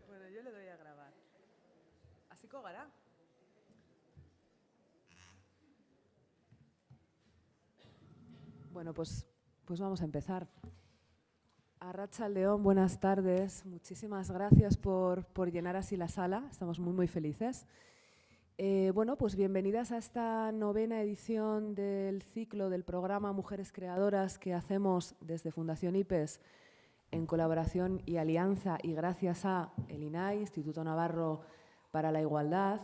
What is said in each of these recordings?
Bueno, yo le doy a grabar. Hasiko gara? Bueno, pues vamos a empezar. Arratsaldeon, buenas tardes. Muchísimas gracias por llenar así la sala. Estamos muy felices. Bueno, pues bienvenidas a esta 9ª edición del ciclo del programa Mujeres Creadoras que hacemos desde Fundación IPES en colaboración y alianza y gracias a el INAI, Instituto Navarro para la Igualdad,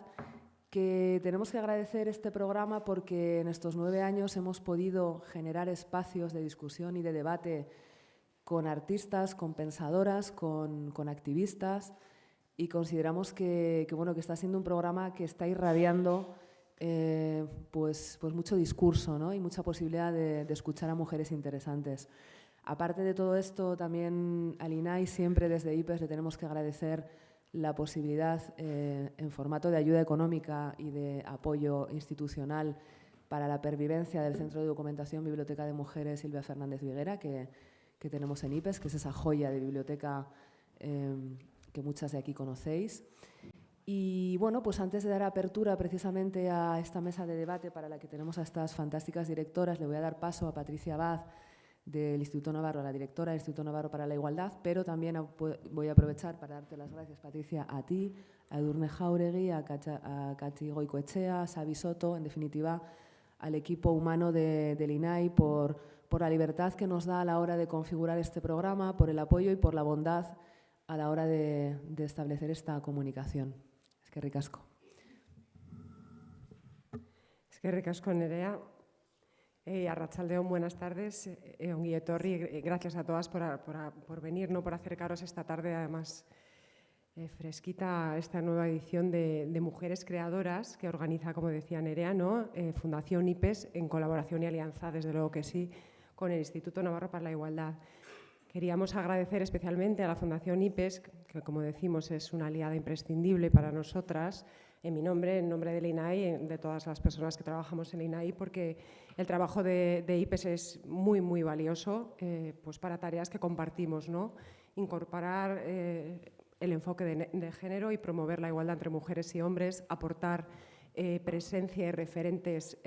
que tenemos que agradecer este programa porque en estos 9 años hemos podido generar espacios de discusión y de debate con artistas, con pensadoras, con activistas y consideramos que está siendo un programa que está irradiando pues mucho discurso, ¿no? Y mucha posibilidad de escuchar a mujeres interesantes. Aparte de todo esto, también al INAI siempre desde IPES le tenemos que agradecer la posibilidad en formato de ayuda económica y de apoyo institucional para la pervivencia del Centro de Documentación Biblioteca de Mujeres Silvia Fernández Viguera, que tenemos en IPES, que es esa joya de biblioteca que muchas de aquí conocéis. Y bueno, pues antes de dar apertura precisamente a esta mesa de debate para la que tenemos a estas fantásticas directoras, le voy a dar paso a Patricia Abad, del Instituto Navarro, la directora del Instituto Navarro para la Igualdad, pero también voy a aprovechar para darte las gracias, Patricia, a ti, a Edurne Jauregui, a Katy Goicoechea, a Xabi Soto, en definitiva, al equipo humano del INAI por la libertad que nos da a la hora de configurar este programa, por el apoyo y por la bondad a la hora de establecer esta comunicación. Eskerrik asko. Eskerrik asko, Nerea. Arratsaldeon, buenas tardes. Ongi etorri, gracias a todas por venir, ¿no? Por acercaros esta tarde, además fresquita, a esta nueva edición de Mujeres Creadoras que organiza, como decía Nerea, ¿no? Fundación IPES en colaboración y alianza, desde luego que sí, con el Instituto Navarro para la Igualdad. Queríamos agradecer especialmente a la Fundación IPES, que como decimos es una aliada imprescindible para nosotras, en mi nombre, en nombre del INAI, de todas las personas que trabajamos en el INAI, porque el trabajo de IPES es muy valioso pues para tareas que compartimos, ¿no? Incorporar el enfoque de género y promover la igualdad entre mujeres y hombres, aportar presencia y referentes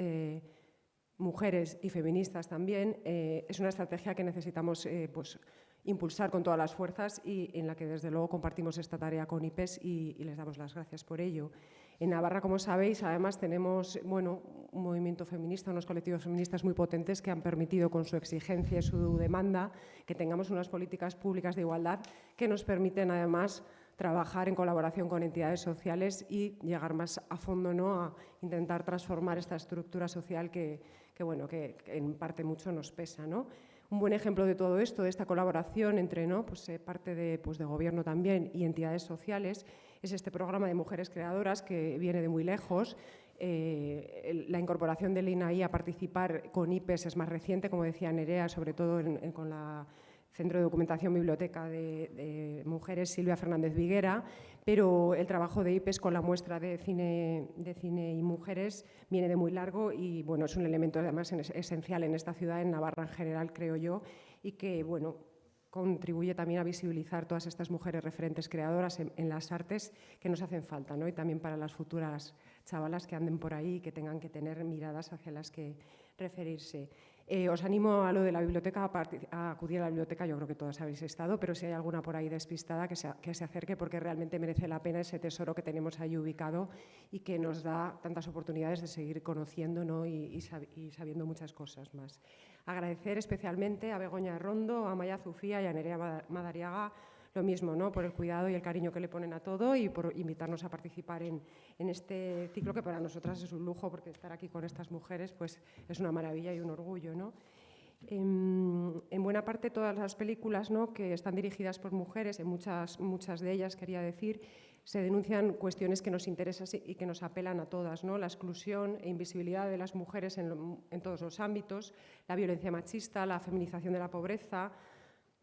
mujeres y feministas también, es una estrategia que necesitamos pues, impulsar con todas las fuerzas y en la que desde luego compartimos esta tarea con IPES y les damos las gracias por ello. En Navarra, como sabéis, además tenemos un movimiento feminista, unos colectivos feministas muy potentes que han permitido con su exigencia y su demanda que tengamos unas políticas públicas de igualdad que nos permiten además trabajar en colaboración con entidades sociales y llegar más a fondo, ¿no? A intentar transformar esta estructura social que en parte mucho nos pesa, ¿no? Un buen ejemplo de todo esto, de esta colaboración entre parte de gobierno también y entidades sociales, es este programa de Mujeres Creadoras que viene de muy lejos. La incorporación del INAI a participar con IPES es más reciente, como decía Nerea, sobre todo con la Centro de Documentación Biblioteca de Mujeres Silvia Fernández Viguera, pero el trabajo de IPES con la muestra de cine y mujeres viene de muy largo y es un elemento además esencial en esta ciudad, en Navarra en general, creo yo, y que contribuye también a visibilizar todas estas mujeres referentes creadoras en las artes que nos hacen falta, ¿no? Y también para las futuras chavalas que anden por ahí y que tengan que tener miradas hacia las que referirse. Os animo a lo de la biblioteca, a acudir a la biblioteca, yo creo que todas habéis estado, pero si hay alguna por ahí despistada, que se acerque porque realmente merece la pena ese tesoro que tenemos ahí ubicado y que nos da tantas oportunidades de seguir conociendo, ¿no? y sabiendo muchas cosas más. Agradecer especialmente a Begoña Rondo, a Maya Zufía y a Nerea Madariaga lo mismo, ¿no? Por el cuidado y el cariño que le ponen a todo y por invitarnos a participar en este ciclo que para nosotras es un lujo porque estar aquí con estas mujeres pues, es una maravilla y un orgullo, ¿no? En buena parte todas las películas, ¿no? Que están dirigidas por mujeres, en muchas de ellas quería decir, se denuncian cuestiones que nos interesan y que nos apelan a todas, ¿no? La exclusión e invisibilidad de las mujeres en todos los ámbitos, la violencia machista, la feminización de la pobreza,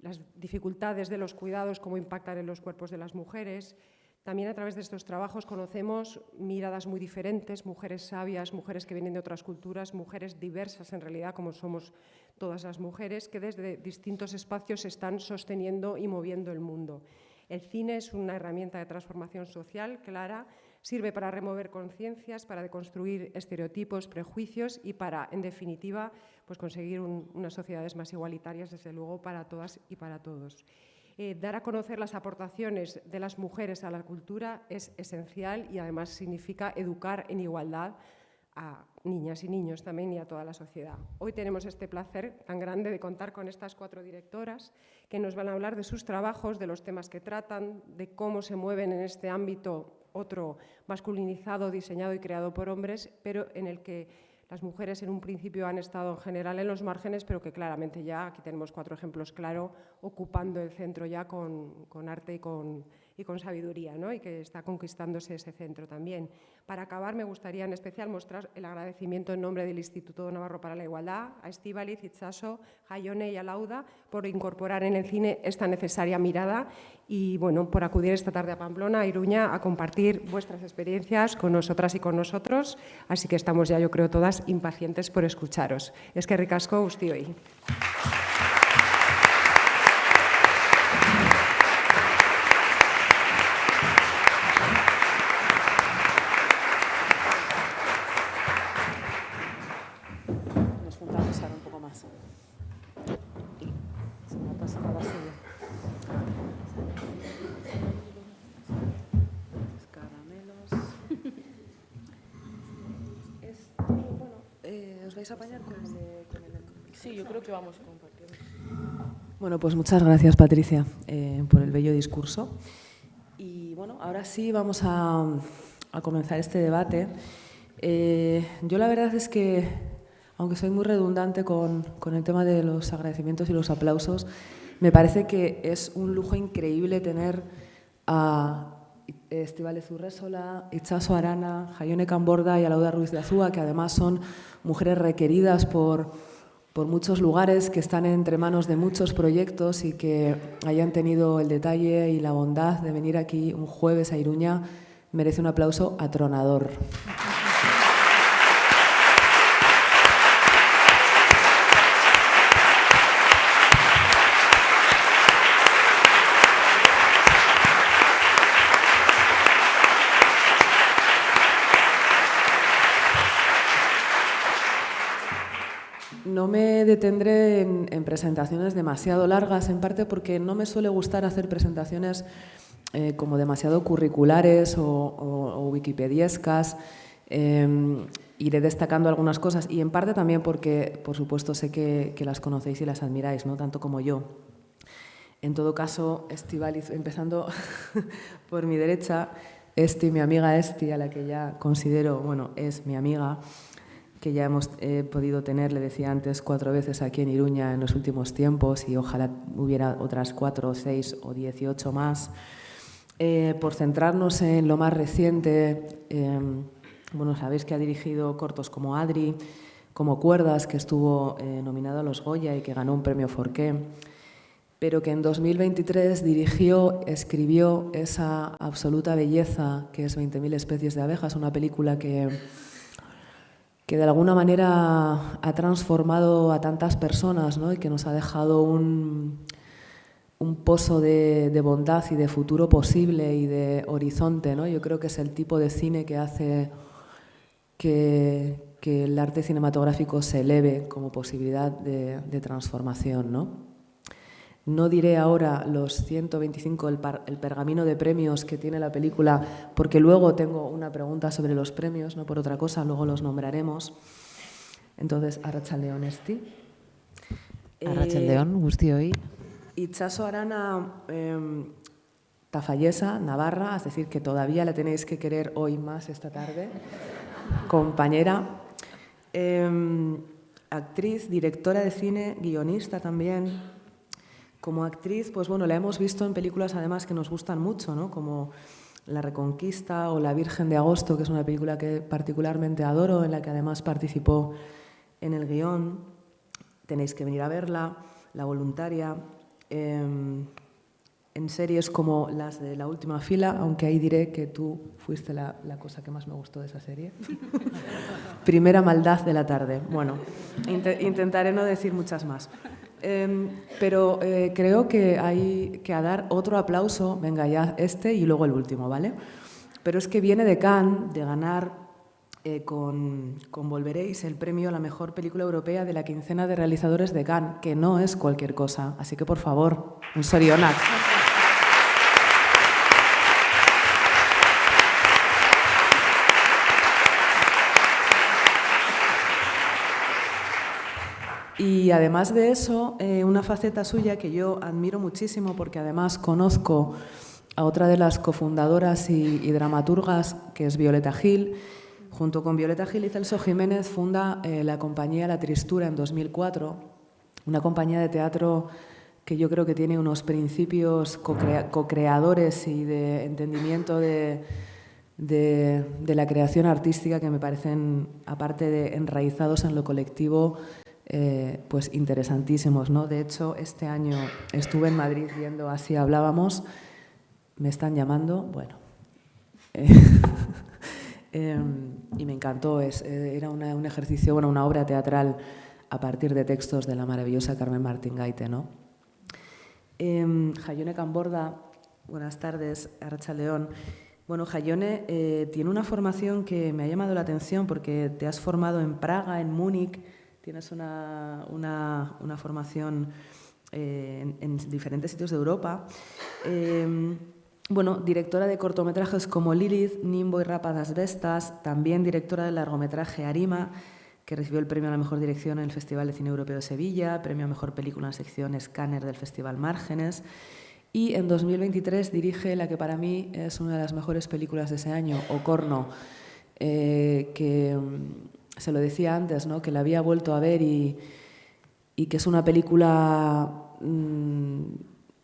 las dificultades de los cuidados, cómo impactan en los cuerpos de las mujeres, También a través de estos trabajos conocemos miradas muy diferentes, mujeres sabias, mujeres que vienen de otras culturas, mujeres diversas en realidad, como somos todas las mujeres, que desde distintos espacios están sosteniendo y moviendo el mundo. El cine es una herramienta de transformación social clara, sirve para remover conciencias, para deconstruir estereotipos, prejuicios y para, en definitiva, pues conseguir unas sociedades más igualitarias, desde luego, para todas y para todos. Dar a conocer las aportaciones de las mujeres a la cultura es esencial y además significa educar en igualdad a niñas y niños también y a toda la sociedad. Hoy tenemos este placer tan grande de contar con estas 4 directoras que nos van a hablar de sus trabajos, de los temas que tratan, de cómo se mueven en este ámbito otro masculinizado, diseñado y creado por hombres, pero en el que las mujeres en un principio han estado en general en los márgenes, pero que claramente ya, aquí tenemos 4 ejemplos claros, ocupando el centro ya con arte y con sabiduría, ¿no? Y que está conquistándose ese centro también. Para acabar, me gustaría en especial mostrar el agradecimiento en nombre del Instituto Navarro para la Igualdad a Estíbaliz, Itxaso, Jaione y a Lauda por incorporar en el cine esta necesaria mirada y bueno, por acudir esta tarde a Pamplona, a Iruña, a compartir vuestras experiencias con nosotras y con nosotros. Así que estamos ya, yo creo, todas impacientes por escucharos. Eskerrik asko guztioi. Nos juntamos ahora un poco más. Se me ha pasado la silla. Caramelos. Esto, bueno, ¿os vais a apañar con el? Sí, yo creo que vamos a compartir. Bueno, pues muchas gracias, Patricia, por el bello discurso. Y bueno, ahora sí vamos a comenzar este debate. Yo la verdad es que, aunque soy muy redundante con el tema de los agradecimientos y los aplausos, me parece que es un lujo increíble tener a Estíbaliz Urresola, Itxaso Arana, Jaione Camborda y a Lauda Ruiz de Azúa, que además son mujeres requeridas por muchos lugares, que están entre manos de muchos proyectos y que hayan tenido el detalle y la bondad de venir aquí un jueves a Iruña, merece un aplauso atronador. No me detendré en presentaciones demasiado largas, en parte porque no me suele gustar hacer presentaciones como demasiado curriculares o wikipediescas. Iré destacando algunas cosas y en parte también porque, por supuesto, sé que las conocéis y las admiráis, ¿no? Tanto como yo. En todo caso, Estíbaliz, empezando por mi derecha, mi amiga Esti, a la que ya considero, bueno, es mi amiga, que ya hemos podido tener, le decía antes, 4 veces aquí en Iruña en los últimos tiempos y ojalá hubiera otras 4, 6 o 18 más. Por centrarnos en lo más reciente, bueno, sabéis que ha dirigido cortos como Adri, como Cuerdas, que estuvo nominado a los Goya y que ganó un premio Forqué, pero que en 2023 dirigió, escribió esa absoluta belleza que es 20.000 especies de abejas, una película que de alguna manera ha transformado a tantas personas, ¿no? Y que nos ha dejado un pozo de bondad y de futuro posible y de horizonte, ¿no? Yo creo que es el tipo de cine que hace que el arte cinematográfico se eleve como posibilidad de transformación, ¿no? No diré ahora los 125, el pergamino de premios que tiene la película, porque luego tengo una pregunta sobre los premios, no por otra cosa, luego los nombraremos. Entonces, arratsaldeon Esti. Arratsaldeon, guztioi. Itxaso Arana, Tafallesa, Navarra, es decir, que todavía la tenéis que querer hoy más esta tarde, compañera. Actriz, directora de cine, guionista también. Como actriz, pues bueno, la hemos visto en películas además que nos gustan mucho, ¿no? Como La Reconquista o La Virgen de Agosto, que es una película que particularmente adoro, en la que además participó en el guión. Tenéis que venir a verla, La Voluntaria. en series como las de La última fila, aunque ahí diré que tú fuiste la cosa que más me gustó de esa serie. Primera maldad de la tarde. Bueno, intentaré no decir muchas más. Pero creo que hay que dar otro aplauso, venga ya este y luego el último, ¿vale? Pero es que viene de Cannes, de ganar con Volveréis el premio a la mejor película europea de la quincena de realizadores de Cannes, que no es cualquier cosa. Así que, por favor, un sorionak. Y además de eso, una faceta suya que yo admiro muchísimo porque además conozco a otra de las cofundadoras y dramaturgas, que es Violeta Gil. Junto con Violeta Gil y Celso Jiménez funda la compañía La Tristura en 2004, una compañía de teatro que yo creo que tiene unos principios co-creadores y de entendimiento de la creación artística que me parecen, aparte de enraizados en lo colectivo, pues interesantísimos, ¿no? De hecho, este año estuve en Madrid viendo Así hablábamos. Me están llamando, bueno. Y me encantó. Era un ejercicio, bueno, una obra teatral a partir de textos de la maravillosa Carmen Martín Gaite, ¿no? Jaione Camborda, buenas tardes, Arratsaldeon. Bueno, Jaione tiene una formación que me ha llamado la atención porque te has formado en Praga, en Múnich. Tienes una formación en diferentes sitios de Europa. Bueno, directora de cortometrajes como Lilith, Nimbo y Rápadas Vestas, también directora del largometraje Arima, que recibió el premio a la mejor dirección en el Festival de Cine Europeo de Sevilla, premio a mejor película en la sección Scanner del Festival Márgenes. Y en 2023 dirige la que para mí es una de las mejores películas de ese año, Ocorno, que se lo decía antes, ¿no? Que la había vuelto a ver y que es una película,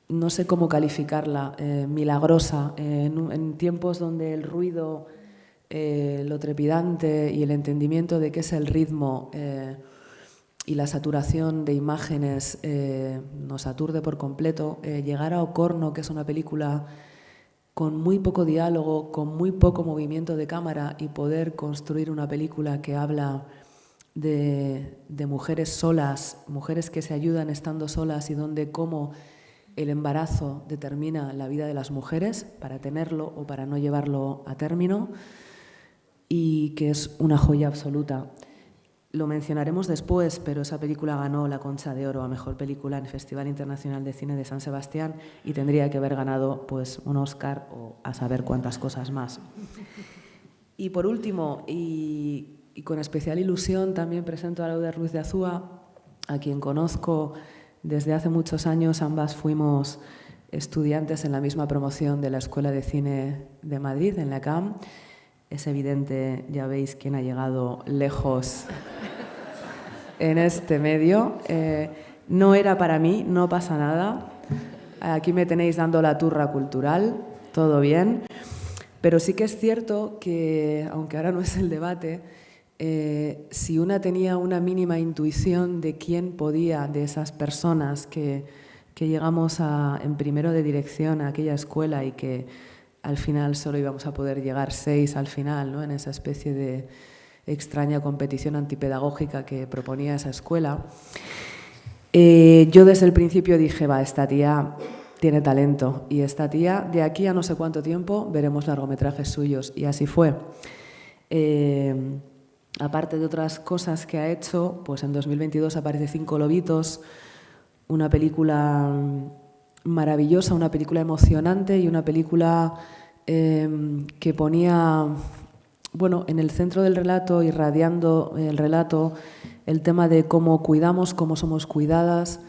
no sé cómo calificarla, milagrosa, en tiempos donde el ruido, lo trepidante y el entendimiento de qué es el ritmo y la saturación de imágenes nos aturde por completo. Llegar a Ocorno, que es una película con muy poco diálogo, con muy poco movimiento de cámara, y poder construir una película que habla de mujeres solas, mujeres que se ayudan estando solas y donde cómo el embarazo determina la vida de las mujeres para tenerlo o para no llevarlo a término, y que es una joya absoluta. Lo mencionaremos después, pero esa película ganó la Concha de Oro a Mejor Película en el Festival Internacional de Cine de San Sebastián y tendría que haber ganado pues, un Oscar o a saber cuántas cosas más. Y por último, y con especial ilusión, también presento a Lauder Ruiz de Azúa, a quien conozco desde hace muchos años. Ambas fuimos estudiantes en la misma promoción de la Escuela de Cine de Madrid, en la CAM. Es evidente, ya veis, quién ha llegado lejos en este medio. No era para mí, no pasa nada. Aquí me tenéis dando la turra cultural, todo bien. Pero sí que es cierto que, aunque ahora no es el debate, si una tenía una mínima intuición de quién podía, de esas personas que llegamos en primero de dirección a aquella escuela y que al final solo íbamos a poder llegar 6 al final, ¿no? En esa especie de extraña competición antipedagógica que proponía esa escuela. Yo desde el principio dije, va, esta tía tiene talento, y esta tía, de aquí a no sé cuánto tiempo, veremos largometrajes suyos, y así fue. Aparte de otras cosas que ha hecho, pues en 2022 aparece Cinco Lobitos, una película maravillosa, una película emocionante y una película que ponía, bueno, en el centro del relato, irradiando el relato, el tema de cómo cuidamos, cómo somos cuidadas,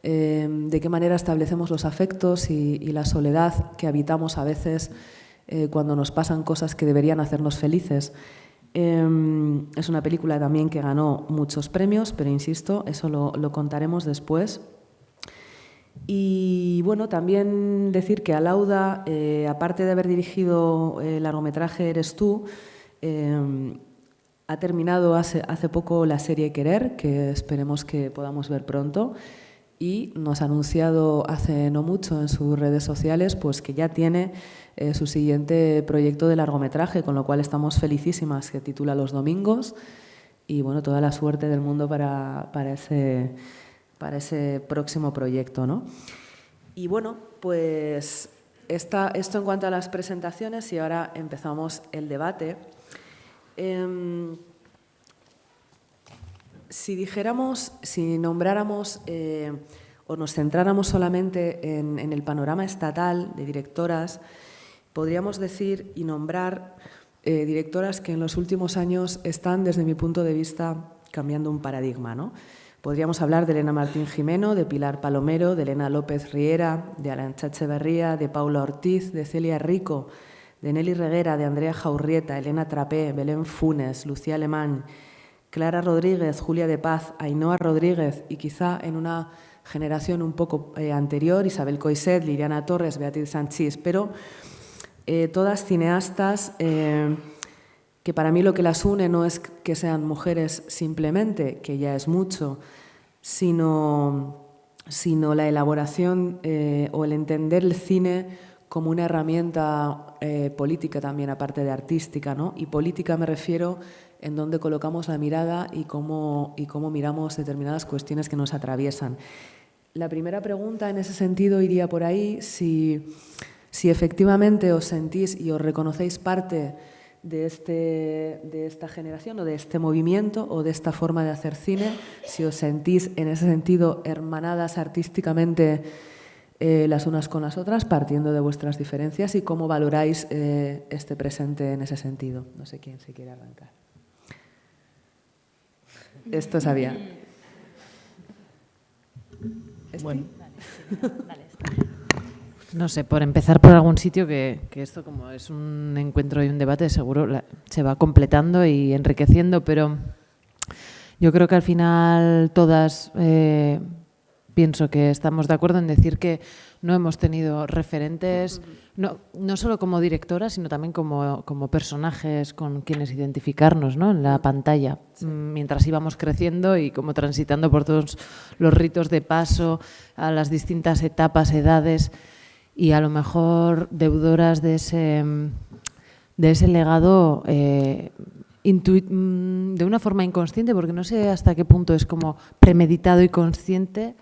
de qué manera establecemos los afectos y la soledad que habitamos a veces cuando nos pasan cosas que deberían hacernos felices. Es una película también que ganó muchos premios, pero insisto, eso lo contaremos después. Y bueno, también decir que Alauda, aparte de haber dirigido el largometraje Eres tú, ha terminado hace poco la serie Querer, que esperemos que podamos ver pronto. y nos ha anunciado hace no mucho en sus redes sociales pues que ya tiene su siguiente proyecto de largometraje, con lo cual estamos felicísimas, que titula Los Domingos, y bueno, toda la suerte del mundo para ese próximo proyecto, ¿no? Y bueno, pues esto en cuanto a las presentaciones, y ahora empezamos el debate. Si nombráramos o nos centráramos solamente en el panorama estatal de directoras, podríamos decir y nombrar directoras que en los últimos años están, desde mi punto de vista, cambiando un paradigma, ¿no? Podríamos hablar de Elena Martín Jimeno, de Pilar Palomero, de Elena López Riera, de Arantxa Echeverría, de Paula Ortiz, de Celia Rico, de Nelly Reguera, de Andrea Jaurrieta, Elena Trapé, Belén Funes, Lucía Alemán, Clara Rodríguez, Julia de Paz, Ainhoa Rodríguez y quizá en una generación un poco anterior, Isabel Coixet, Liliana Torres, Beatriz Sanchís, pero todas cineastas que para mí lo que las une no es que sean mujeres simplemente, que ya es mucho, sino la elaboración o el entender el cine como una herramienta política también, aparte de artística, ¿no? Y política me refiero en dónde colocamos la mirada y cómo miramos determinadas cuestiones que nos atraviesan. La primera pregunta en ese sentido iría por ahí, si efectivamente os sentís y os reconocéis parte de esta generación o de este movimiento o de esta forma de hacer cine, si os sentís en ese sentido hermanadas artísticamente las unas con las otras, partiendo de vuestras diferencias, y cómo valoráis este presente en ese sentido. No sé quién se quiere arrancar. Esto sabía. Bueno. No sé, por empezar por algún sitio que esto, como es un encuentro y un debate, seguro se va completando y enriqueciendo, pero yo creo que al final todas pienso que estamos de acuerdo en decir que no hemos tenido referentes, no solo como directoras, sino también como personajes con quienes identificarnos, ¿no?, en la pantalla, mientras íbamos creciendo y como transitando por todos los ritos de paso, a las distintas etapas, edades, y a lo mejor deudoras de ese legado de una forma inconsciente, porque no sé hasta qué punto es como premeditado y consciente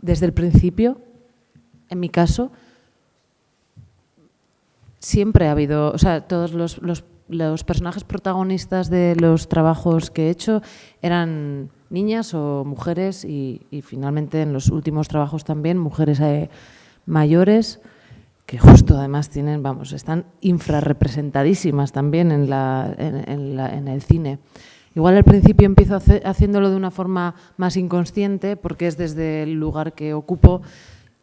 desde el principio. En mi caso, siempre ha habido, o sea, todos los personajes protagonistas de los trabajos que he hecho eran niñas o mujeres y finalmente en los últimos trabajos también mujeres mayores, que justo además tienen, están infrarrepresentadísimas también en el cine. Igual al principio empiezo haciéndolo de una forma más inconsciente, porque es desde el lugar que ocupo,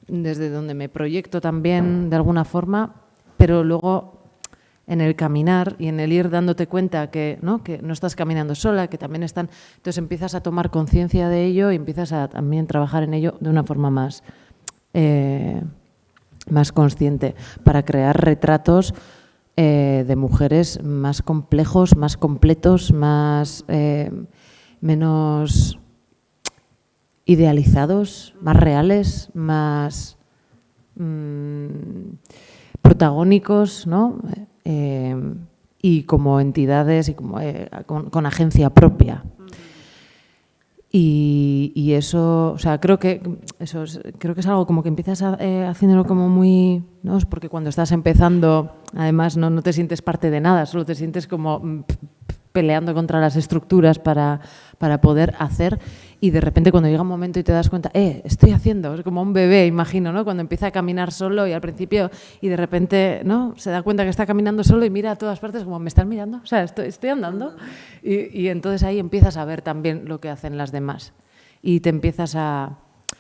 desde donde me proyecto también de alguna forma, pero luego en el caminar y en el ir dándote cuenta que no estás caminando sola, que también están... Entonces empiezas a tomar conciencia de ello y empiezas a también trabajar en ello de una forma más consciente, para crear retratos de mujeres más complejos, más completos, menos idealizados, más reales, más protagónicos, ¿no? Y como entidades y con agencia propia. Y eso, o sea, creo que es algo como que empiezas haciéndolo como muy, ¿no? Porque cuando estás empezando, además no te sientes parte de nada, solo te sientes como peleando contra las estructuras para poder hacer, y de repente cuando llega un momento y te das cuenta, estoy haciendo, es como un bebé, imagino, ¿no? Cuando empieza a caminar solo y al principio, y de repente, ¿no?, se da cuenta que está caminando solo y mira a todas partes como, ¿me están mirando? O sea, estoy andando. Y entonces ahí empiezas a ver también lo que hacen las demás. Y te empiezas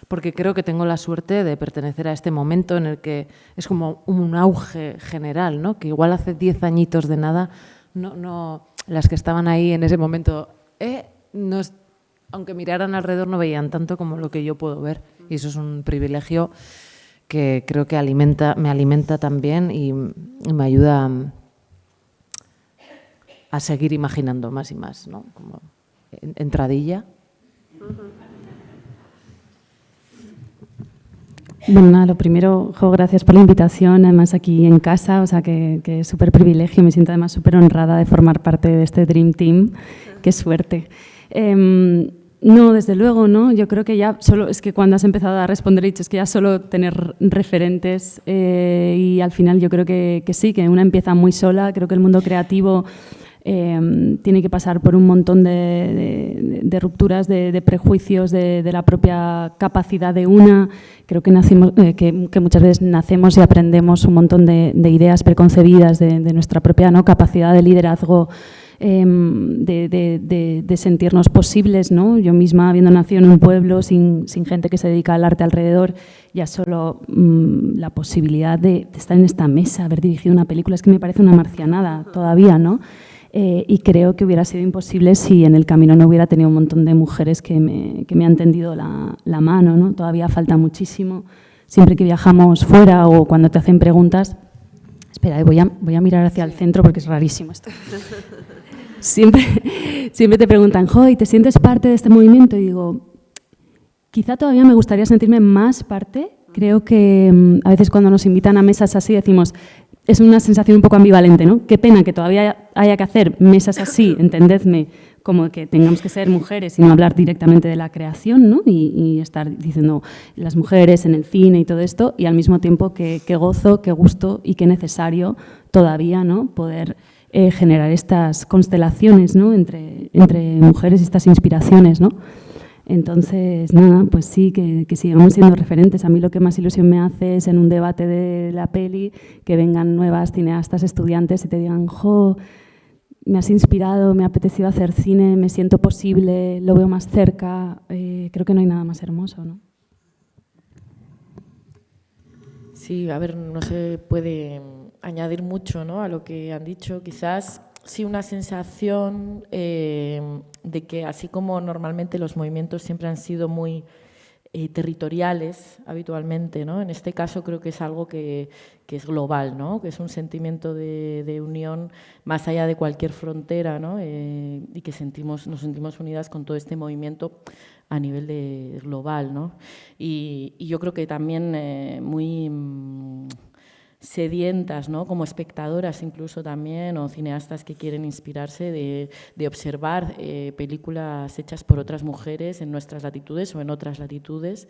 porque creo que tengo la suerte de pertenecer a este momento en el que es como un auge general, ¿no? Que igual hace 10 añitos de nada, no las que estaban ahí en ese momento, aunque miraran alrededor no veían tanto como lo que yo puedo ver. Y eso es un privilegio que creo que me alimenta también y me ayuda a seguir imaginando más y más, ¿no? Como entradilla. Bueno, nada, lo primero, Jo, gracias por la invitación, además aquí en casa, o sea que es súper privilegio, me siento además súper honrada de formar parte de este Dream Team, qué suerte. No, desde luego, ¿no? Yo creo que ya solo, es que cuando has empezado a responder he dicho, es que ya solo tener referentes y al final yo creo que sí, que una empieza muy sola, creo que el mundo creativo tiene que pasar por un montón de rupturas, de prejuicios, de la propia capacidad de una. Creo que, que muchas veces nacemos y aprendemos un montón de ideas preconcebidas de nuestra propia, ¿no?, capacidad de liderazgo, de sentirnos posibles, ¿no? Yo misma, habiendo nacido en un pueblo sin gente que se dedica al arte alrededor, ya solo la posibilidad de estar en esta mesa, haber dirigido una película, es que me parece una marcianada todavía, ¿no? Y creo que hubiera sido imposible si en el camino no hubiera tenido un montón de mujeres que me han tendido la mano, ¿no? Todavía falta muchísimo. Siempre que viajamos fuera o cuando te hacen preguntas… Espera, voy a mirar hacia el centro porque es rarísimo esto. Siempre te preguntan, Jo, ¿y te sientes parte de este movimiento? Y digo, quizá todavía me gustaría sentirme más parte. Creo que a veces cuando nos invitan a mesas así decimos… Es una sensación un poco ambivalente, ¿no? Qué pena que todavía haya que hacer mesas así, entendedme, como que tengamos que ser mujeres y no hablar directamente de la creación, ¿no? Y estar diciendo las mujeres en el cine y todo esto, y al mismo tiempo qué gozo, qué gusto y qué necesario todavía, ¿no?, poder generar estas constelaciones, ¿no?, entre mujeres y estas inspiraciones, ¿no? Entonces, nada, pues sí, que sigamos siendo referentes. A mí lo que más ilusión me hace es en un debate de la peli que vengan nuevas cineastas, estudiantes y te digan, Jo, me has inspirado, me ha apetecido hacer cine, me siento posible, lo veo más cerca. Creo que no hay nada más hermoso, ¿no? Sí, a ver, no se puede añadir mucho, ¿no?, a lo que han dicho. Quizás sí una sensación de que así como normalmente los movimientos siempre han sido muy territoriales habitualmente, ¿no?, en este caso creo que es algo que es global, ¿no?, que es un sentimiento de unión más allá de cualquier frontera, ¿no?, y que nos sentimos unidas con todo este movimiento a nivel global, ¿no? Y yo creo que también muy sedientas, ¿no?, como espectadoras incluso también, o cineastas que quieren inspirarse de observar películas hechas por otras mujeres en nuestras latitudes o en otras latitudes,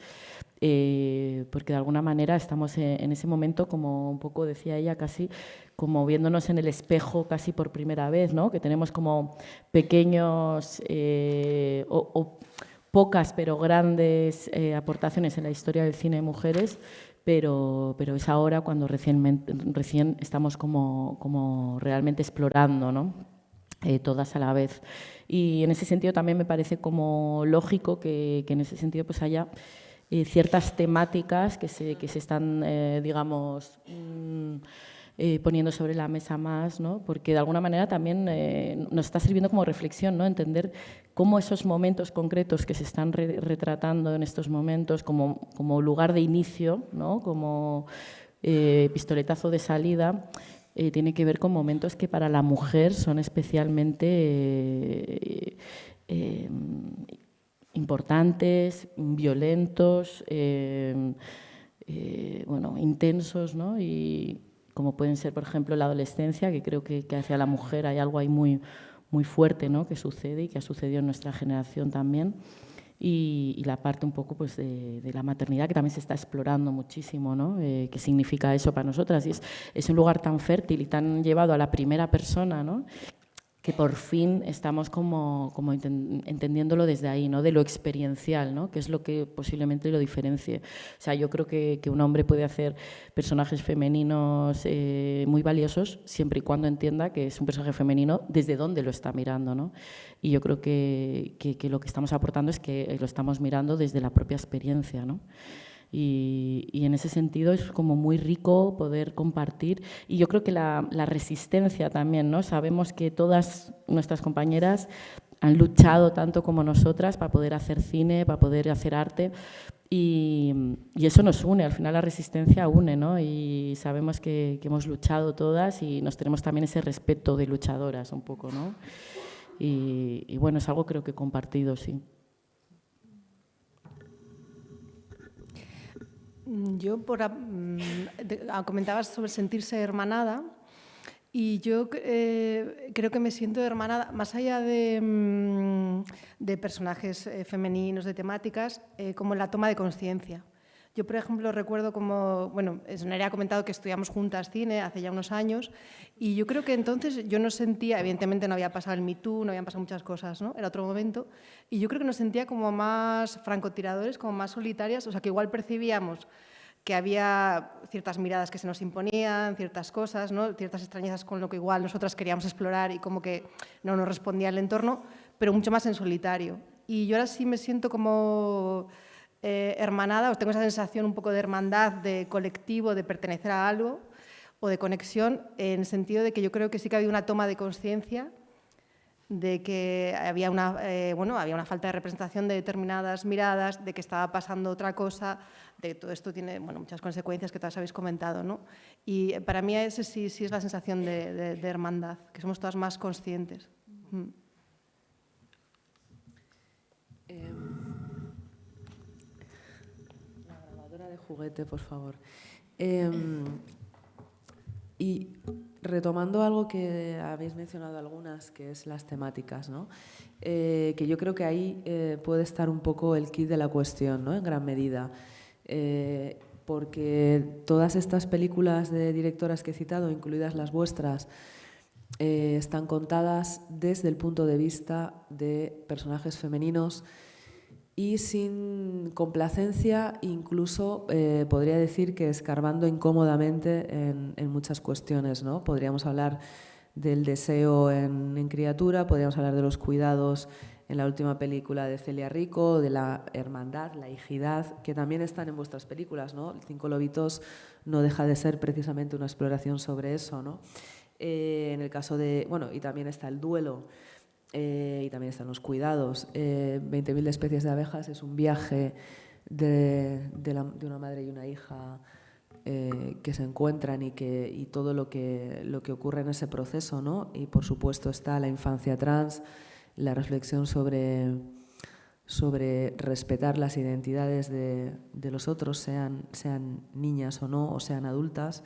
porque de alguna manera estamos en ese momento, como un poco decía ella, casi como viéndonos en el espejo casi por primera vez, ¿no?, que tenemos como pequeños o pocas pero grandes aportaciones en la historia del cine de mujeres, pero es ahora cuando recién estamos como realmente explorando, ¿no?, todas a la vez. Y en ese sentido también me parece como lógico que en ese sentido pues haya ciertas temáticas que se están, digamos, poniendo sobre la mesa más, ¿no?, porque de alguna manera también nos está sirviendo como reflexión, ¿no?, entender cómo esos momentos concretos que se están retratando en estos momentos como lugar de inicio, ¿no?, como pistoletazo de salida, tiene que ver con momentos que para la mujer son especialmente importantes, violentos, bueno, intensos, ¿no?, y como pueden ser, por ejemplo, la adolescencia, que creo que hacia la mujer hay algo ahí muy fuerte, ¿no?, que sucede y que ha sucedido en nuestra generación también, y la parte un poco pues de la maternidad, que también se está explorando muchísimo, ¿no?, qué significa eso para nosotras, y es un lugar tan fértil y tan llevado a la primera persona, ¿no?, que por fin estamos como entendiéndolo desde ahí, ¿no?, de lo experiencial, ¿no?, que es lo que posiblemente lo diferencie. O sea, yo creo que un hombre puede hacer personajes femeninos muy valiosos siempre y cuando entienda que es un personaje femenino desde dónde lo está mirando, ¿no? Y yo creo que lo que estamos aportando es que lo estamos mirando desde la propia experiencia, ¿no? Y en ese sentido es como muy rico poder compartir, y yo creo que la resistencia también, ¿no? Sabemos que todas nuestras compañeras han luchado tanto como nosotras para poder hacer cine, para poder hacer arte, y eso nos une, al final la resistencia une, ¿no? Y sabemos que hemos luchado todas y nos tenemos también ese respeto de luchadoras un poco, ¿no? Y bueno, es algo creo que compartido, sí. Yo, comentabas sobre sentirse hermanada, y yo creo que me siento hermanada, más allá de personajes femeninos, de temáticas, como la toma de conciencia. Yo, por ejemplo, recuerdo como, bueno, Nerea ha comentado que estudiamos juntas cine hace ya unos años, y yo creo que entonces yo no sentía, evidentemente no había pasado el Me Too, no habían pasado muchas cosas, ¿no? Era otro momento, y yo creo que nos sentía como más francotiradores, como más solitarias, o sea, que igual percibíamos que había ciertas miradas que se nos imponían, ciertas cosas, ¿no? Ciertas extrañezas con lo que igual nosotras queríamos explorar y como que no nos respondía el entorno, pero mucho más en solitario. Y yo ahora sí me siento como hermanada, o tengo esa sensación un poco de hermandad, de colectivo, de pertenecer a algo o de conexión, en el sentido de que yo creo que sí que había una toma de conciencia de que había había una falta de representación de determinadas miradas, de que estaba pasando otra cosa, de que todo esto tiene muchas consecuencias que todas habéis comentado, ¿no? Y para mí ese sí es la sensación de hermandad, que somos todas más conscientes. La grabadora de juguete, por favor. Y retomando algo que habéis mencionado algunas, que es las temáticas, ¿no? Que yo creo que ahí puede estar un poco el quid de la cuestión, ¿no? En gran medida. Porque todas estas películas de directoras que he citado, incluidas las vuestras, están contadas desde el punto de vista de personajes femeninos y sin complacencia, incluso podría decir que escarbando incómodamente en muchas cuestiones, ¿no? Podríamos hablar del deseo en Criatura, podríamos hablar de los cuidados en la última película de Celia Rico, de la hermandad, la hijidad, que también están en vuestras películas, ¿no? El Cinco Lobitos no deja de ser precisamente una exploración sobre eso, ¿no? En el caso de, y también está el duelo, y también están los cuidados. 20.000 especies de abejas es un viaje de una madre y una hija que se encuentran y todo lo que ocurre en ese proceso, ¿no? Y por supuesto está la infancia trans, la reflexión sobre respetar las identidades de los otros, sean niñas o no, o sean adultas.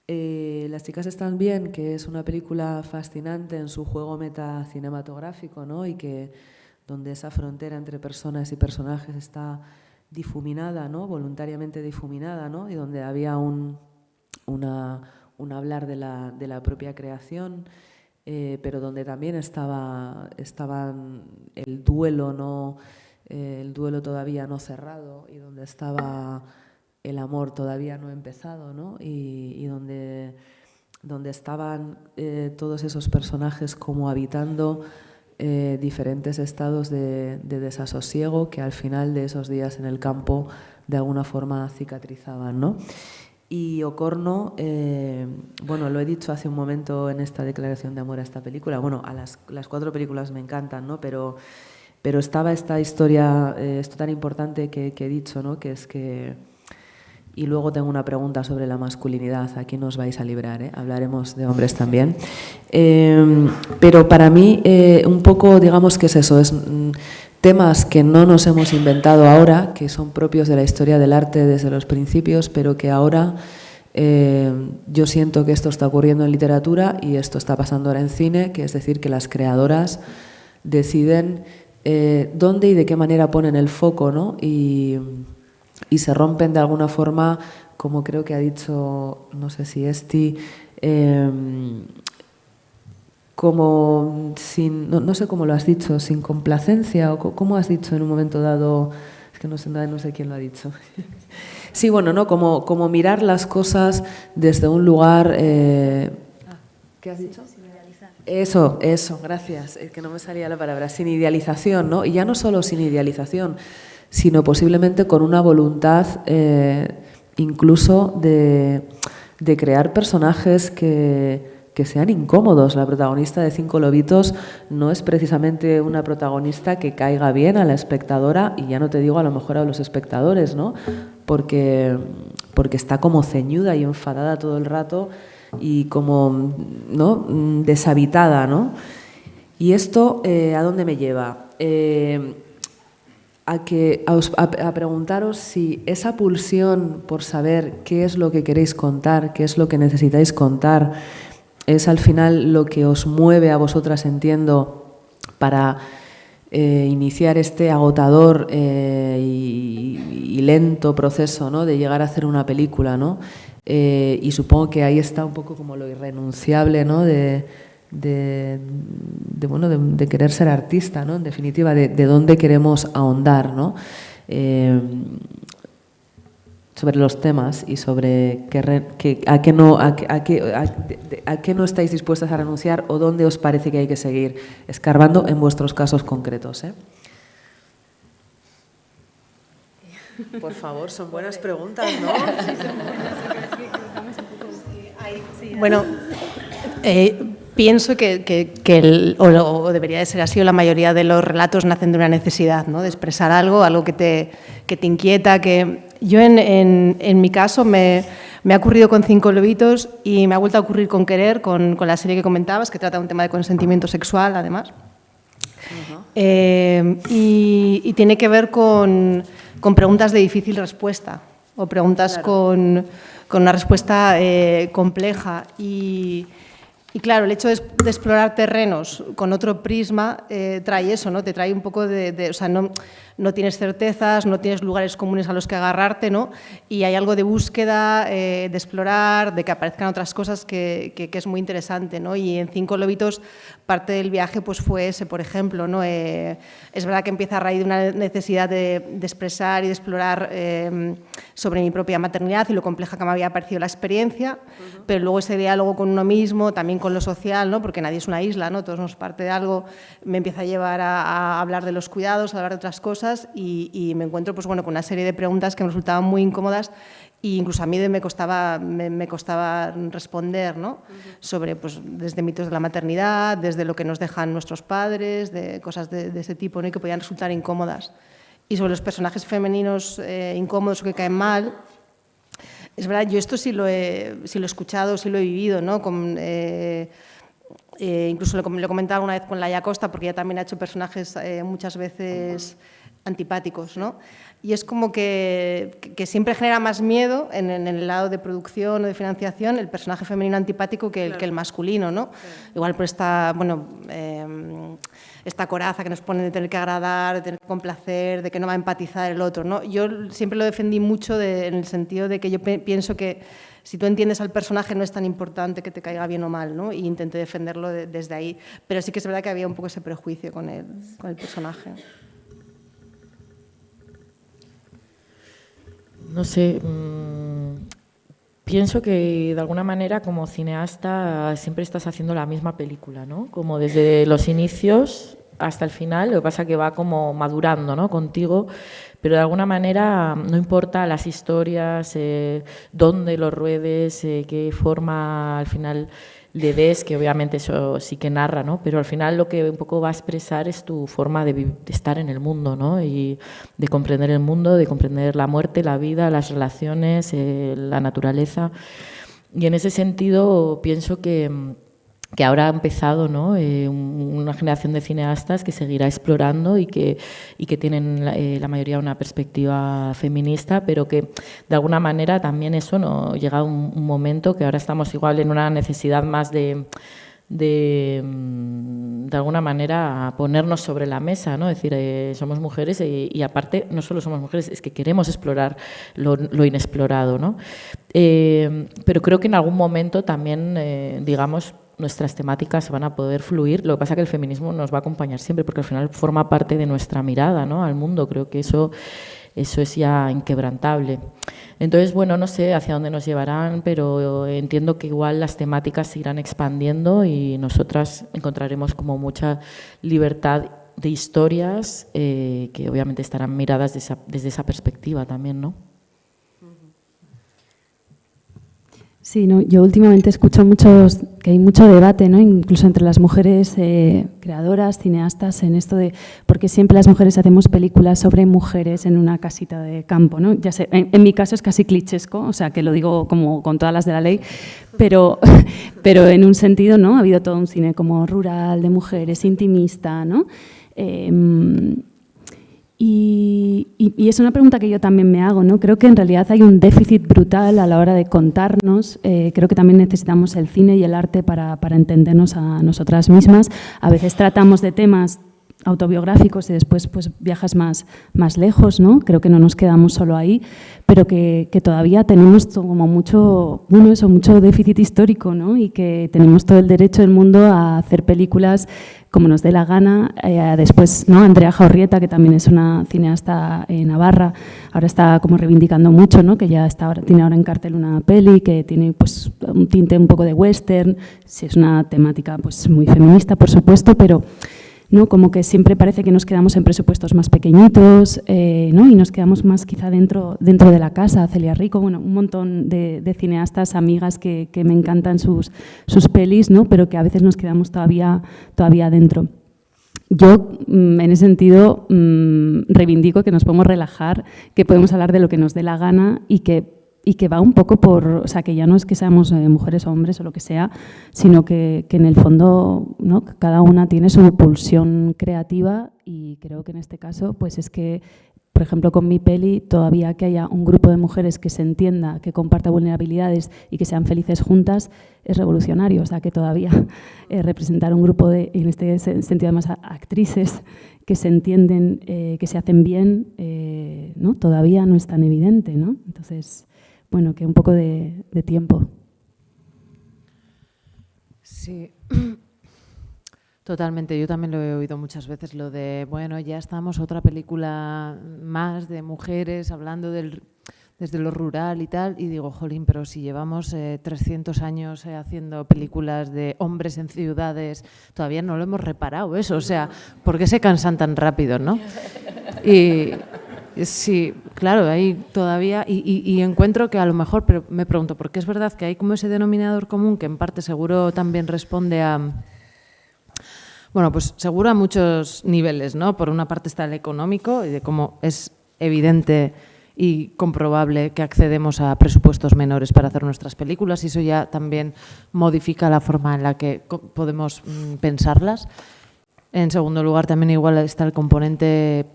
Las chicas están bien, que es una película fascinante en su juego metacinematográfico, ¿no? Y que donde esa frontera entre personas y personajes está difuminada, ¿no? Voluntariamente difuminada, ¿no? Y donde había un hablar de la propia creación, pero donde también estaban el duelo, el duelo todavía no cerrado, y donde estaba el amor todavía no empezado, ¿no? Y donde estaban todos esos personajes como habitando diferentes estados de desasosiego que al final de esos días en el campo de alguna forma cicatrizaban, ¿no? Y Ocorno, lo he dicho hace un momento en esta declaración de amor a esta película, a las 4 películas me encantan, ¿no? Pero estaba esta historia, esto tan importante que he dicho, ¿no? Que es que... Y luego tengo una pregunta sobre la masculinidad, aquí no os vais a librar, ¿eh? Hablaremos de hombres también. Pero para mí, un poco, digamos que es eso, es temas que no nos hemos inventado ahora, que son propios de la historia del arte desde los principios, pero que ahora yo siento que esto está ocurriendo en literatura y esto está pasando ahora en cine, que es decir, que las creadoras deciden dónde y de qué manera ponen el foco, ¿no? Y se rompen de alguna forma, como creo que ha dicho, no sé si Esti, como sin, no sé cómo lo has dicho, sin complacencia, o cómo has dicho en un momento dado, es que no sé quién lo ha dicho. Sí, ¿no? Como mirar las cosas desde un lugar... ¿Qué has dicho? Sin idealizar. Eso, gracias, es que no me salía la palabra, sin idealización, ¿no? Y ya no solo sin idealización, sino posiblemente con una voluntad incluso de crear personajes que sean incómodos. La protagonista de Cinco Lobitos no es precisamente una protagonista que caiga bien a la espectadora, y ya no te digo a lo mejor a los espectadores, ¿no? Porque está como ceñuda y enfadada todo el rato y como, ¿no? Deshabitada, ¿no? Y esto, ¿a dónde me lleva? a preguntaros si esa pulsión por saber qué es lo que queréis contar, qué es lo que necesitáis contar, es al final lo que os mueve a vosotras, entiendo, para iniciar este agotador y lento proceso, ¿no?, de llegar a hacer una película, ¿no? Y supongo que ahí está un poco como lo irrenunciable, ¿no?, de querer ser artista, ¿no?, en definitiva, de dónde queremos ahondar, ¿no?, sobre los temas y sobre a qué no estáis dispuestas a renunciar o dónde os parece que hay que seguir escarbando en vuestros casos concretos, ¿eh? Por favor, son buenas preguntas, ¿no? Bueno, pienso que o debería de ser así, o la mayoría de los relatos nacen de una necesidad, ¿no?, de expresar algo que te inquieta. Que yo, en mi caso, me ha ocurrido con 5 lobitos y me ha vuelto a ocurrir con Querer, con la serie que comentabas, que trata un tema de consentimiento sexual, además. Y tiene que ver con preguntas de difícil respuesta o preguntas con una respuesta compleja. Y claro, el hecho de explorar terrenos con otro prisma trae eso, ¿no? Te trae un poco o sea, no tienes certezas, no tienes lugares comunes a los que agarrarte, ¿no? Y hay algo de búsqueda, de explorar, de que aparezcan otras cosas que es muy interesante, ¿no? Y en 5 lobitos parte del viaje pues fue ese, por ejemplo, ¿no? Es verdad que empieza a raíz de una necesidad de expresar y de explorar sobre mi propia maternidad y lo compleja que me había parecido la experiencia, pero luego ese diálogo con uno mismo, también con lo social, ¿no?, porque nadie es una isla, ¿no?, todos nos parte de algo, me empieza a llevar a hablar de los cuidados, a hablar de otras cosas y me encuentro pues, bueno, con una serie de preguntas que me resultaban muy incómodas e incluso a mí me costaba responder, ¿no?, sobre, pues, desde mitos de la maternidad, desde lo que nos dejan nuestros padres, de cosas de ese tipo, ¿no?, y que podían resultar incómodas. Y sobre los personajes femeninos incómodos o que caen mal, es verdad, yo esto sí lo he escuchado, sí lo he vivido, ¿no? Incluso lo he comentado una vez con Laia Costa, porque ella también ha hecho personajes muchas veces antipáticos, ¿no? Y es como que siempre genera más miedo en el lado de producción o de financiación el personaje femenino antipático que el masculino, ¿no? Sí. Igual por esta, bueno, esta coraza que nos ponen de tener que agradar, de tener que complacer, de que no va a empatizar el otro, ¿no? Yo siempre lo defendí mucho en el sentido de que yo pienso que si tú entiendes al personaje no es tan importante que te caiga bien o mal, ¿no? Y intenté defenderlo desde ahí. Pero sí que es verdad que había un poco ese prejuicio con el personaje. No sé, pienso que de alguna manera como cineasta siempre estás haciendo la misma película, ¿no? Como desde los inicios hasta el final, lo que pasa que va como madurando, ¿no?, contigo, pero de alguna manera no importa las historias, dónde lo ruedes, qué forma al final le des, que obviamente eso sí que narra, ¿no?, pero al final lo que un poco va a expresar es tu forma de estar en el mundo, ¿no?, y de comprender el mundo, de comprender la muerte, la vida, las relaciones, la naturaleza. Y en ese sentido pienso que ahora ha empezado, ¿no?, una generación de cineastas que seguirá explorando y que tienen la mayoría una perspectiva feminista, pero que de alguna manera también eso, ¿no?, llega un momento que ahora estamos igual en una necesidad más de alguna manera ponernos sobre la mesa, ¿no? Es decir, somos mujeres y aparte no solo somos mujeres, es que queremos explorar lo inexplorado, ¿no? Pero creo que en algún momento también, digamos, nuestras temáticas van a poder fluir. Lo que pasa es que el feminismo nos va a acompañar siempre porque al final forma parte de nuestra mirada, ¿no?, al mundo. Creo que eso es ya inquebrantable. Entonces, bueno, no sé hacia dónde nos llevarán, pero entiendo que igual las temáticas se irán expandiendo y nosotras encontraremos como mucha libertad de historias que obviamente estarán miradas desde esa perspectiva también, ¿no? Sí, no, yo últimamente escucho que hay mucho debate, ¿no?, incluso entre las mujeres creadoras, cineastas, en esto de por qué siempre las mujeres hacemos películas sobre mujeres en una casita de campo, ¿no? Ya sé, en mi caso es casi clichesco, o sea, que lo digo como con todas las de la ley, pero en un sentido, ¿no?, ha habido todo un cine como rural, de mujeres, intimista, ¿no? Y es una pregunta que yo también me hago, ¿no? Creo que en realidad hay un déficit brutal a la hora de contarnos. Creo que también necesitamos el cine y el arte para entendernos a nosotras mismas. A veces tratamos de temas autobiográficos y después pues viajas más lejos, ¿no? Creo que no nos quedamos solo ahí, pero que todavía tenemos como mucho déficit histórico, ¿no? Y que tenemos todo el derecho del mundo a hacer películas como nos dé la gana. Después, ¿no? Andrea Jaurrieta, que también es una cineasta navarra, ahora está como reivindicando mucho, ¿no? Que ya tiene ahora en cartel una peli que tiene pues un tinte un poco de western. Sí, es una temática pues muy feminista, por supuesto, pero ¿no? Como que siempre parece que nos quedamos en presupuestos más pequeñitos, ¿no? Y nos quedamos más quizá dentro de la casa. Celia Rico, bueno, un montón de cineastas, amigas que me encantan sus pelis, ¿no? Pero que a veces nos quedamos todavía dentro. Yo, en ese sentido, reivindico que nos podemos relajar, que podemos hablar de lo que nos dé la gana y que va un poco o sea, que ya no es que seamos mujeres o hombres o lo que sea, sino que en el fondo, ¿no? Cada una tiene su pulsión creativa y creo que en este caso, pues es que, por ejemplo, con mi peli, todavía que haya un grupo de mujeres que se entienda, que comparta vulnerabilidades y que sean felices juntas, es revolucionario. O sea, que todavía representar un grupo en este sentido además actrices que se entienden, que se hacen bien, ¿no? Todavía no es tan evidente, ¿no? Entonces, bueno, que un poco de tiempo. Sí, totalmente. Yo también lo he oído muchas veces, lo de, bueno, ya estamos otra película más de mujeres hablando desde lo rural y tal, y digo, jolín, pero si llevamos 300 años haciendo películas de hombres en ciudades, todavía no lo hemos reparado eso, o sea, ¿por qué se cansan tan rápido, no? Y sí, claro, hay todavía, y encuentro que a lo mejor, pero me pregunto, porque es verdad que hay como ese denominador común que en parte seguro también responde a, bueno, pues seguro a muchos niveles, ¿no? Por una parte está el económico y de cómo es evidente y comprobable que accedemos a presupuestos menores para hacer nuestras películas y eso ya también modifica la forma en la que podemos pensarlas. En segundo lugar, también igual está el componente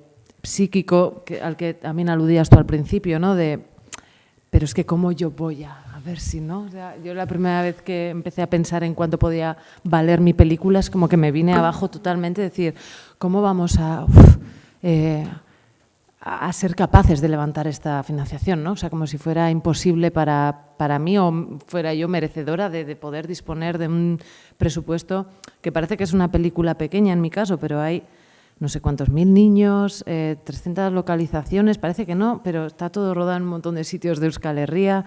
psíquico al que también aludías tú al principio, ¿no? Pero es que cómo yo voy a ver si no. O sea, yo la primera vez que empecé a pensar en cuánto podía valer mi película es como que me vine abajo totalmente, decir, ¿cómo vamos a ser capaces de levantar esta financiación, ¿no? O sea, como si fuera imposible para mí o fuera yo merecedora de poder disponer de un presupuesto que parece que es una película pequeña en mi caso, pero hay no sé cuántos mil niños, 300 localizaciones, parece que no, pero está todo rodado en un montón de sitios de Euskal Herria,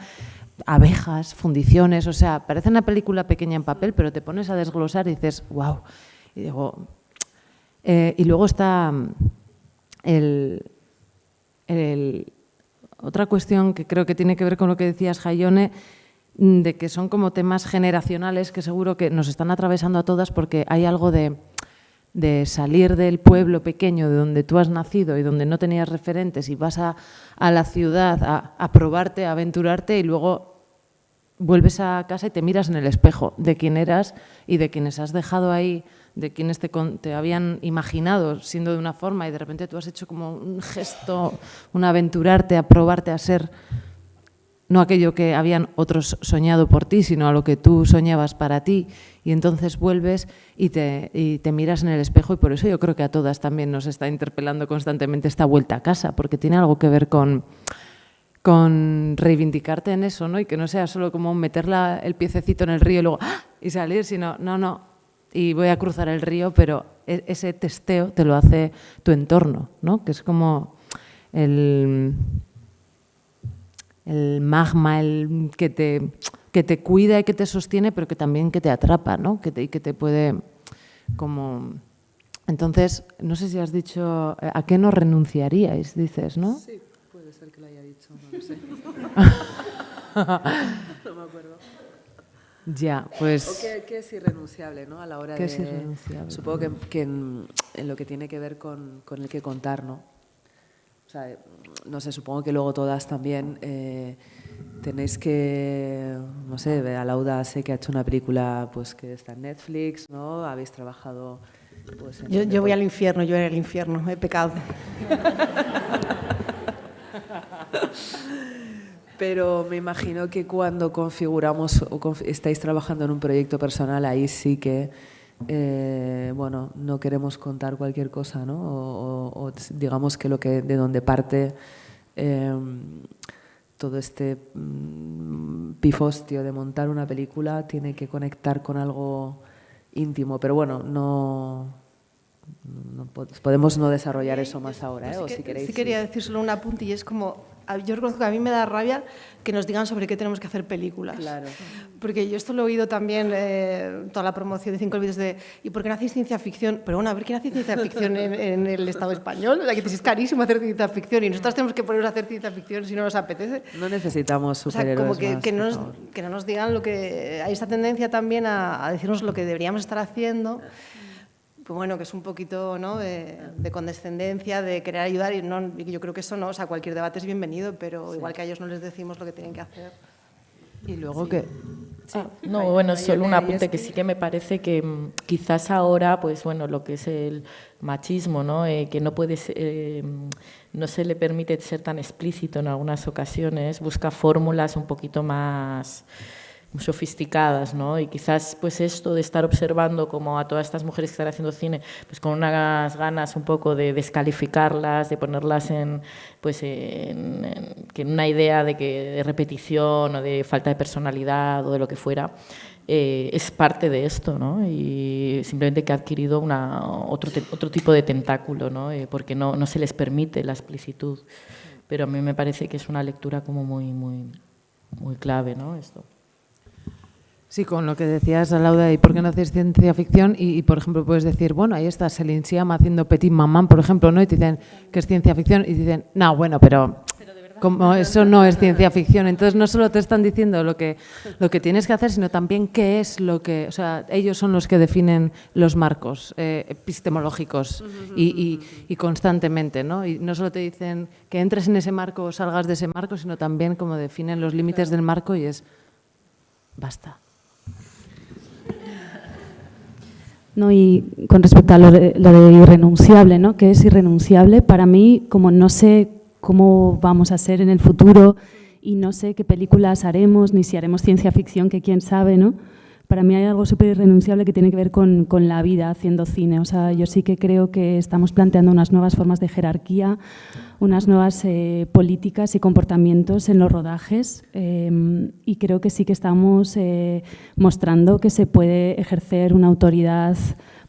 abejas, fundiciones, o sea, parece una película pequeña en papel, pero te pones a desglosar y dices, wow. Y digo, y luego está otra cuestión que creo que tiene que ver con lo que decías, Jaione, de que son como temas generacionales que seguro que nos están atravesando a todas porque hay algo de salir del pueblo pequeño de donde tú has nacido y donde no tenías referentes y vas a la ciudad a probarte, a aventurarte y luego vuelves a casa y te miras en el espejo de quién eras y de quienes has dejado ahí, de quienes te habían imaginado siendo de una forma y de repente tú has hecho como un gesto, un aventurarte, a probarte a ser no aquello que habían otros soñado por ti, sino a lo que tú soñabas para ti. Y entonces vuelves y te miras en el espejo y por eso yo creo que a todas también nos está interpelando constantemente esta vuelta a casa, porque tiene algo que ver con reivindicarte en eso, ¿no? Y que no sea solo como meter el piececito en el río y luego ¡ah! Y salir, sino no, y voy a cruzar el río, pero ese testeo te lo hace tu entorno, ¿no? Que es como el magma, el que te cuida y que te sostiene, pero que también que te atrapa, ¿no? Y que te puede como... Entonces, no sé si has dicho, ¿a qué no renunciaríais? Dices, ¿no? Sí, puede ser que lo haya dicho, no lo sé. No me acuerdo. Ya, pues... O que es irrenunciable, ¿no? A la hora ¿Qué de... es irrenunciable? Supongo que en lo que tiene que ver con el que contar, ¿no? O sea, no sé, supongo que luego todas también tenéis que, no sé, Alauda sé que ha hecho una película pues que está en Netflix, ¿no? Habéis trabajado pues yo voy al infierno, yo era el infierno, he pecado. Pero me imagino que cuando configuramos o estáis trabajando en un proyecto personal, ahí sí que, bueno, no queremos contar cualquier cosa, ¿no? O digamos que de donde parte todo este pifostio de montar una película tiene que conectar con algo íntimo. Pero bueno, no podemos no desarrollar eso más ahora, ¿eh? O si queréis. Sí quería decir solo un apunte y es como, yo reconozco que a mí me da rabia que nos digan sobre qué tenemos que hacer películas. Claro. Porque yo esto lo he oído también, toda la promoción de 5 vídeos de ¿y por qué no hacéis ciencia ficción? Pero bueno, a ver, ¿quién hace ciencia ficción en el Estado español? O sea, que es carísimo hacer ciencia ficción y nosotros tenemos que ponernos a hacer ciencia ficción si no nos apetece. No necesitamos superhéroes. O sea, como más, que no nos digan lo que... Hay esta tendencia también a decirnos lo que deberíamos estar haciendo. Pues bueno, que es un poquito, ¿no?, de condescendencia, de querer ayudar y yo creo que eso no, o sea, cualquier debate es bienvenido, pero igual que a ellos no les decimos lo que tienen que hacer. Y luego que... Sí. No, bueno, solo un apunte que sí que me parece que quizás ahora, pues bueno, lo que es el machismo, ¿no? Que no puede ser, no se le permite ser tan explícito en algunas ocasiones, busca fórmulas un poquito más sofisticadas, ¿no? Y quizás pues esto de estar observando como a todas estas mujeres que están haciendo cine pues con unas ganas un poco de descalificarlas, de ponerlas en una idea de repetición o de falta de personalidad o de lo que fuera, es parte de esto, ¿no? Y simplemente que ha adquirido otro tipo de tentáculo, ¿no? Porque no se les permite la explicitud, pero a mí me parece que es una lectura como muy clave, ¿no? Esto. Sí, con lo que decías, Lauda, ¿y por qué no haces ciencia ficción? Y, por ejemplo, puedes decir, bueno, ahí está Céline Sciamma haciendo Petit Maman, por ejemplo, ¿no? Y te dicen que es ciencia ficción y dicen, no, bueno, pero como eso no es ciencia ficción. Entonces, no solo te están diciendo lo que tienes que hacer, sino también qué es lo que... O sea, ellos son los que definen los marcos epistemológicos y constantemente, ¿no? Y no solo te dicen que entres en ese marco o salgas de ese marco, sino también como definen los límites del marco y es, basta. No, y con respecto a lo de irrenunciable, ¿no? ¿Qué es irrenunciable? Para mí, como no sé cómo vamos a ser en el futuro y no sé qué películas haremos, ni si haremos ciencia ficción, que quién sabe, ¿no? Para mí hay algo súper irrenunciable que tiene que ver con la vida haciendo cine. O sea, yo sí que creo que estamos planteando unas nuevas formas de jerarquía, unas nuevas políticas y comportamientos en los rodajes y creo que sí que estamos mostrando que se puede ejercer una autoridad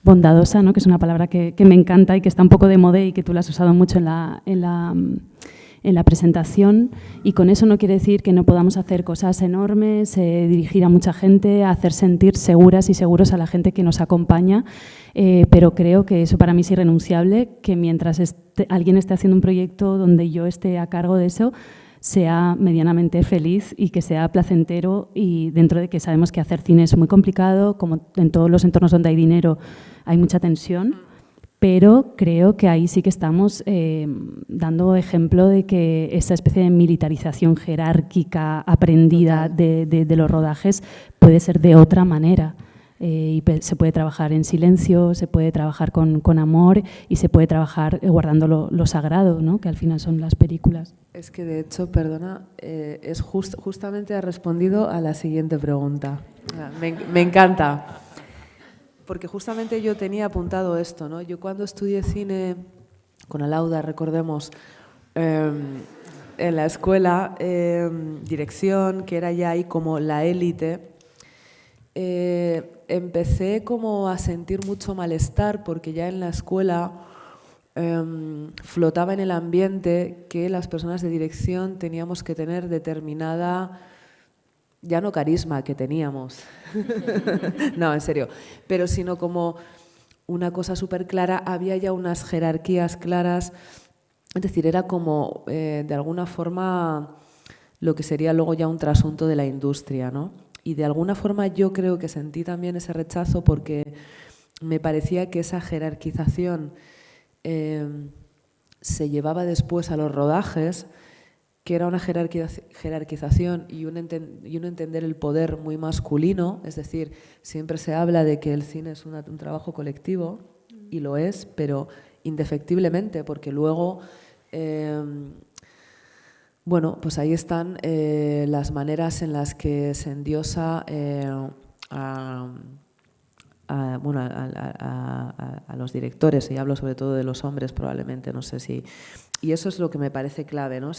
bondadosa, ¿no? Que es una palabra que me encanta y que está un poco de moda y que tú la has usado mucho en la presentación, y con eso no quiere decir que no podamos hacer cosas enormes, dirigir a mucha gente, hacer sentir seguras y seguros a la gente que nos acompaña, pero creo que eso para mí es irrenunciable, que mientras alguien esté haciendo un proyecto donde yo esté a cargo de eso, sea medianamente feliz y que sea placentero, y dentro de que sabemos que hacer cine es muy complicado, como en todos los entornos donde hay dinero hay mucha tensión, pero creo que ahí sí que estamos dando ejemplo de que esa especie de militarización jerárquica aprendida de los rodajes puede ser de otra manera. Y se puede trabajar en silencio, se puede trabajar con amor y se puede trabajar guardando lo sagrado, ¿no? Que al final son las películas. Es que de hecho, perdona, es justamente ha respondido a la siguiente pregunta. Me encanta. Porque justamente yo tenía apuntado esto, ¿no? Yo cuando estudié cine con Alauda, recordemos, en la escuela, dirección, que era ya ahí como la élite, empecé como a sentir mucho malestar porque ya en la escuela flotaba en el ambiente que las personas de dirección teníamos que tener determinada, ya no carisma que teníamos, no, en serio, pero sino como una cosa súper clara, había ya unas jerarquías claras, es decir, era como de alguna forma lo que sería luego ya un trasunto de la industria, ¿no? Y de alguna forma yo creo que sentí también ese rechazo porque me parecía que esa jerarquización se llevaba después a los rodajes, que era una jerarquización y un entender el poder muy masculino, es decir, siempre se habla de que el cine es un trabajo colectivo y lo es, pero indefectiblemente, porque luego, bueno, pues ahí están las maneras en las que se endiosa a los directores, y hablo sobre todo de los hombres probablemente, no sé si... Y eso es lo que me parece clave, ¿no?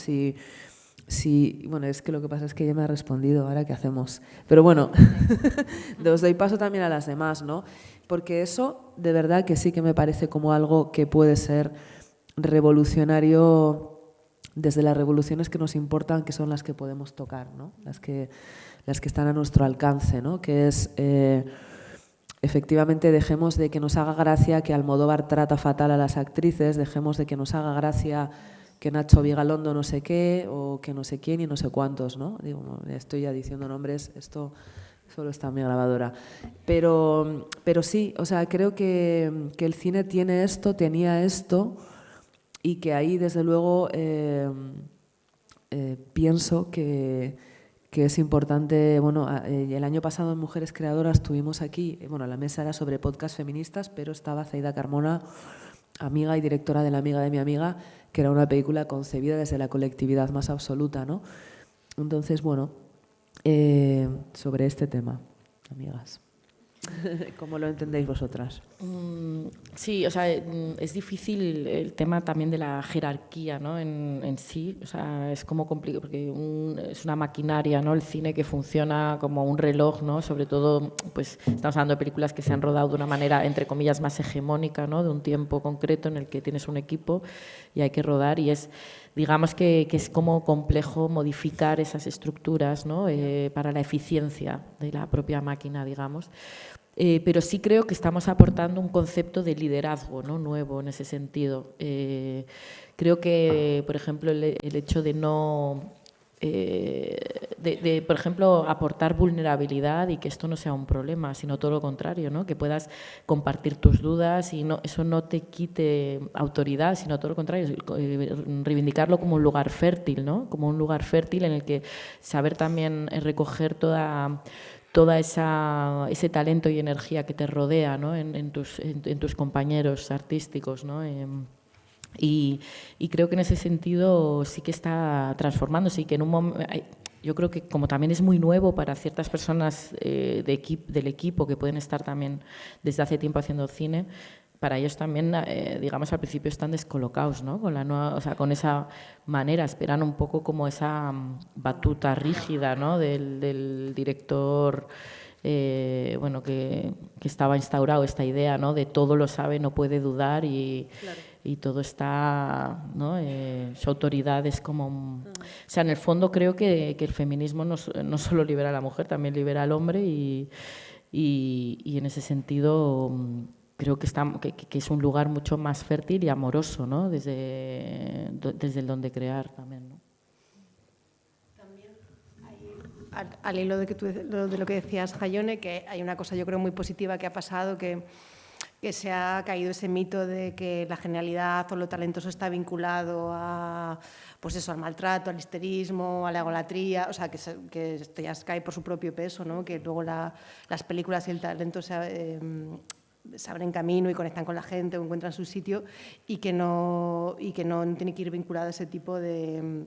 Bueno, es que lo que pasa es que ella me ha respondido, ¿ahora qué hacemos? Pero bueno, os doy paso también a las demás, ¿no? Porque eso de verdad que sí que me parece como algo que puede ser revolucionario desde las revoluciones que nos importan, que son las que podemos tocar, ¿no? Las que están a nuestro alcance, ¿no? Que es, efectivamente, dejemos de que nos haga gracia que Almodóvar trata fatal a las actrices, dejemos de que nos haga gracia que Nacho Vigalondo no sé qué, o que no sé quién y no sé cuántos, ¿no? Digo, estoy ya diciendo nombres, esto solo está en mi grabadora. Pero sí, o sea, creo que el cine tenía esto, y que ahí, desde luego, pienso que es importante. Bueno, el año pasado en Mujeres Creadoras tuvimos aquí, bueno, la mesa era sobre podcast feministas, pero estaba Zaida Carmona, amiga y directora de La amiga de mi amiga, que era una película concebida desde la colectividad más absoluta, ¿no? Entonces, bueno, sobre este tema, amigas. ¿Cómo lo entendéis vosotras? Sí, o sea, es difícil el tema también de la jerarquía, ¿no? en sí, o sea, es como complicado porque es una maquinaria, ¿no? El cine que funciona como un reloj, ¿no? Sobre todo, pues estamos hablando de películas que se han rodado de una manera, entre comillas, más hegemónica, ¿no? De un tiempo concreto en el que tienes un equipo y hay que rodar, y es, digamos que es como complejo modificar esas estructuras, ¿no? Para la eficiencia de la propia máquina, digamos. Pero sí creo que estamos aportando un concepto de liderazgo, ¿no? Nuevo en ese sentido. Creo que, por ejemplo, el hecho de no... por ejemplo, aportar vulnerabilidad y que esto no sea un problema, sino todo lo contrario, ¿no? Que puedas compartir tus dudas y eso no te quite autoridad, sino todo lo contrario, reivindicarlo como un lugar fértil, ¿no? Como un lugar fértil en el que saber también recoger toda ese talento y energía que te rodea, ¿no? en tus compañeros artísticos, ¿no? Y creo que en ese sentido sí que está transformándose, y que en un momento, yo creo que como también es muy nuevo para ciertas personas del equipo que pueden estar también desde hace tiempo haciendo cine, para ellos también, digamos, al principio están descolocados, ¿no? Con la nueva, o sea, con esa manera, esperan un poco como esa batuta rígida, ¿no? del director, bueno, que estaba instaurado esta idea, ¿no? De todo lo sabe, no puede dudar y todo está, ¿no? Su autoridad es como... O sea, en el fondo creo que el feminismo no solo libera a la mujer, también libera al hombre, y en ese sentido... creo que es un lugar mucho más fértil y amoroso, ¿no? Desde el donde crear también, ¿no? También al hilo de lo que decías, Jaione, que hay una cosa yo creo muy positiva que ha pasado, que se ha caído ese mito de que la genialidad o lo talentoso está vinculado a, pues eso, al maltrato, al histerismo, a la egolatría, o sea, que esto ya cae por su propio peso, ¿no? Que luego las películas y el talento se abren camino y conectan con la gente o encuentran su sitio, y que no tiene que ir vinculado a ese tipo de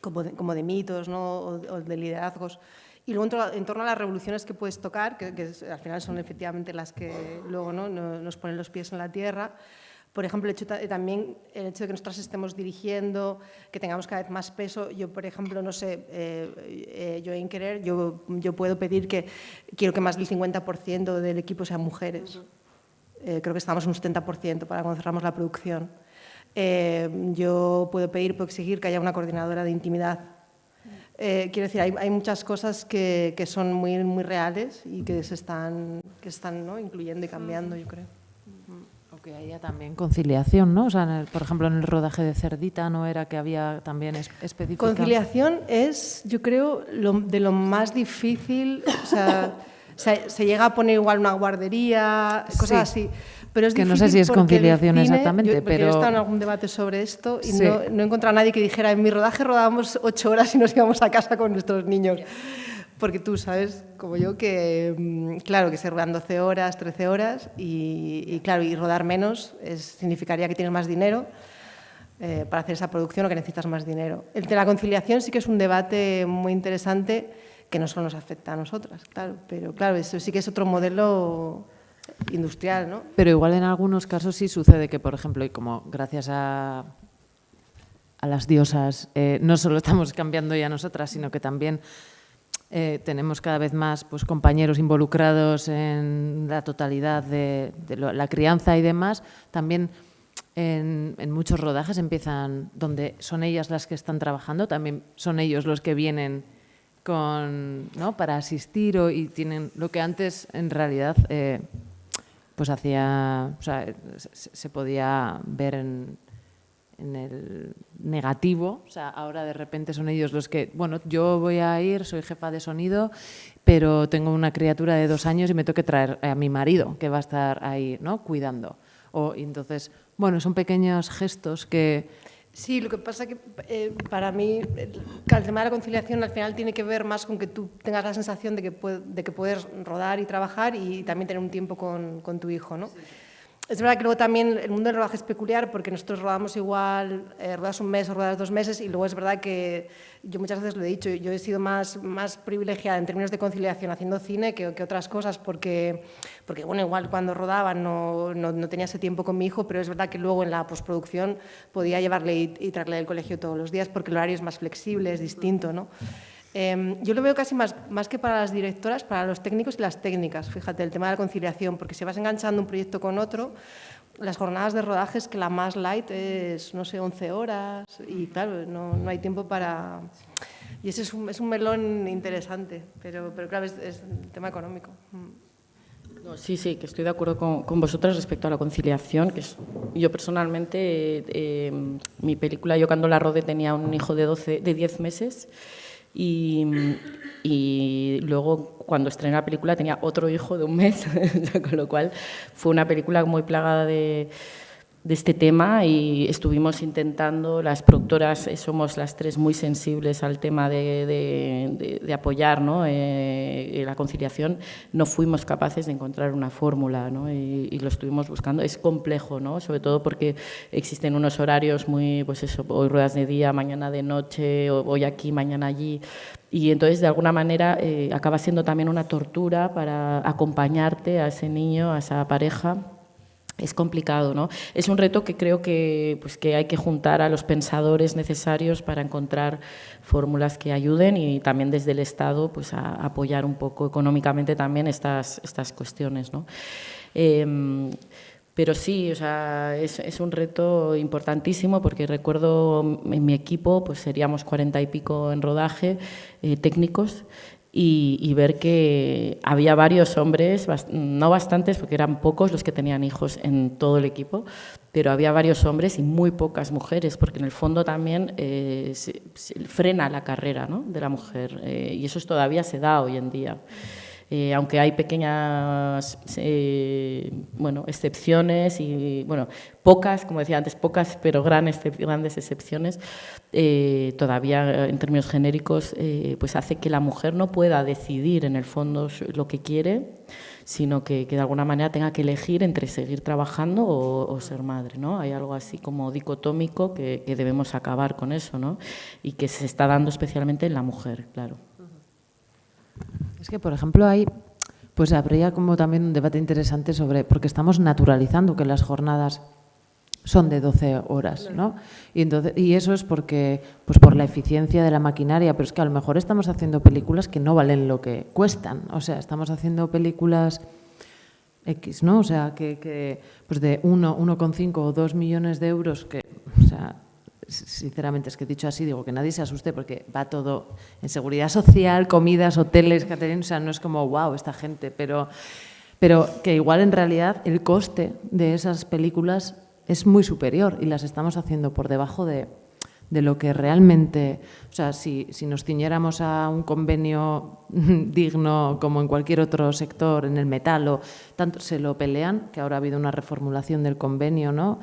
como de mitos, ¿no? o de liderazgos. Y luego en torno a las revoluciones que puedes tocar, que al final son efectivamente las que luego, ¿no? nos ponen los pies en la tierra. Por ejemplo, también el hecho de que nosotras estemos dirigiendo, que tengamos cada vez más peso. Yo, por ejemplo, no sé, yo en Querer, yo puedo pedir que quiero que más del 50% del equipo sean mujeres. Creo que estamos en un 70% para cuando cerramos la producción. Yo puedo exigir que haya una coordinadora de intimidad. Quiero decir, hay muchas cosas que son muy, muy reales y que se están ¿no? incluyendo y cambiando, yo creo. Porque había también conciliación, ¿no? O sea, por ejemplo, en el rodaje de Cerdita, ¿no era que había también específica? Conciliación es, yo creo, de lo más difícil. O sea, se llega a poner igual una guardería, cosas así. Pero es que difícil, no sé si es conciliación cine, exactamente, pero... Yo he estado en algún debate sobre esto y no he encontrado a nadie que dijera, en mi rodaje rodábamos 8 horas y nos íbamos a casa con nuestros niños. Porque tú sabes, como yo, que claro, que se ruedan 12 horas, 13 horas y claro, y rodar menos significaría que tienes más dinero para hacer esa producción o que necesitas más dinero. El de la conciliación sí que es un debate muy interesante que no solo nos afecta a nosotras, claro, pero claro, eso sí que es otro modelo industrial, ¿no? Pero igual en algunos casos sí sucede que, por ejemplo, y como gracias a las diosas, no solo estamos cambiando ya nosotras, sino que también tenemos cada vez más pues, compañeros involucrados en la totalidad de la crianza y demás, también en muchos rodajes empiezan donde son ellas las que están trabajando, también son ellos los que vienen ¿no? para asistir y tienen lo que antes en realidad pues hacía, o sea, se podía ver en el negativo, o sea, ahora de repente son ellos los que, bueno, yo voy a ir, soy jefa de sonido, pero tengo una criatura de 2 años y me tengo que traer a mi marido, que va a estar ahí, ¿no?, cuidando. Y entonces, bueno, son pequeños gestos que... Sí, lo que pasa que para mí el tema de la conciliación al final tiene que ver más con que tú tengas la sensación de que puedes rodar y trabajar y también tener un tiempo con tu hijo, ¿no? Sí. Es verdad que luego también el mundo del rodaje es peculiar porque nosotros rodamos igual, rodas un mes o rodas 2 meses y luego es verdad que yo muchas veces lo he dicho, yo he sido más privilegiada en términos de conciliación haciendo cine que otras cosas porque bueno, igual cuando rodaba no tenía ese tiempo con mi hijo, pero es verdad que luego en la postproducción podía llevarle y traerle del colegio todos los días porque el horario es más flexible, es distinto, ¿no? Yo lo veo casi más que para las directoras, para los técnicos y las técnicas, fíjate, el tema de la conciliación, porque si vas enganchando un proyecto con otro, las jornadas de rodaje es que la más light es, no sé, 11 horas y claro, no hay tiempo para... Y ese es un melón interesante, pero claro, es un tema económico. No, sí, que estoy de acuerdo con vosotras respecto a la conciliación, que yo personalmente, mi película, yo cuando la rodé tenía un hijo de 10 meses, y luego cuando estrené la película tenía otro hijo de 1 mes, con lo cual fue una película muy plagada de este tema y estuvimos intentando, las productoras somos las 3 muy sensibles al tema de apoyar, ¿no?, la conciliación, no fuimos capaces de encontrar una fórmula, ¿no?, y lo estuvimos buscando. Es complejo, ¿no?, sobre todo porque existen unos horarios muy, pues eso, hoy ruedas de día, mañana de noche, hoy aquí, mañana allí, y entonces de alguna manera acaba siendo también una tortura para acompañarte a ese niño, a esa pareja. Es complicado, ¿no? Es un reto que creo que hay que juntar a los pensadores necesarios para encontrar fórmulas que ayuden y también desde el Estado pues, a apoyar un poco económicamente también estas cuestiones, ¿no? Pero sí, o sea, es un reto importantísimo porque recuerdo en mi equipo pues seríamos 40 y pico en rodaje, técnicos, y ver que había varios hombres, no bastantes porque eran pocos los que tenían hijos en todo el equipo, pero había varios hombres y muy pocas mujeres, porque en el fondo también se frena la carrera, ¿no?, de la mujer y eso todavía se da hoy en día. Aunque hay pequeñas excepciones y pocas, como decía antes, pocas pero grandes excepciones, todavía en términos genéricos pues hace que la mujer no pueda decidir en el fondo lo que quiere, sino que de alguna manera tenga que elegir entre seguir trabajando o ser madre, ¿no? Hay algo así como dicotómico que debemos acabar con eso, ¿no? Y que se está dando especialmente en la mujer, claro. Es que, por ejemplo, pues habría como también un debate interesante sobre, porque estamos naturalizando que las jornadas son de 12 horas, ¿no? Y eso es porque, pues por la eficiencia de la maquinaria, pero es que a lo mejor estamos haciendo películas que no valen lo que cuestan, o sea, estamos haciendo películas X, ¿no? O sea, que pues de 1,5 o 2 millones de euros, que, o sea, sinceramente, es que dicho así, digo que nadie se asuste porque va todo en seguridad social, comidas, hoteles, catering, o sea, no es como, wow, esta gente, pero que igual en realidad el coste de esas películas es muy superior y las estamos haciendo por debajo de lo que realmente, o sea, si nos ciñéramos a un convenio digno como en cualquier otro sector, en el metal, o tanto se lo pelean, que ahora ha habido una reformulación del convenio, ¿no?,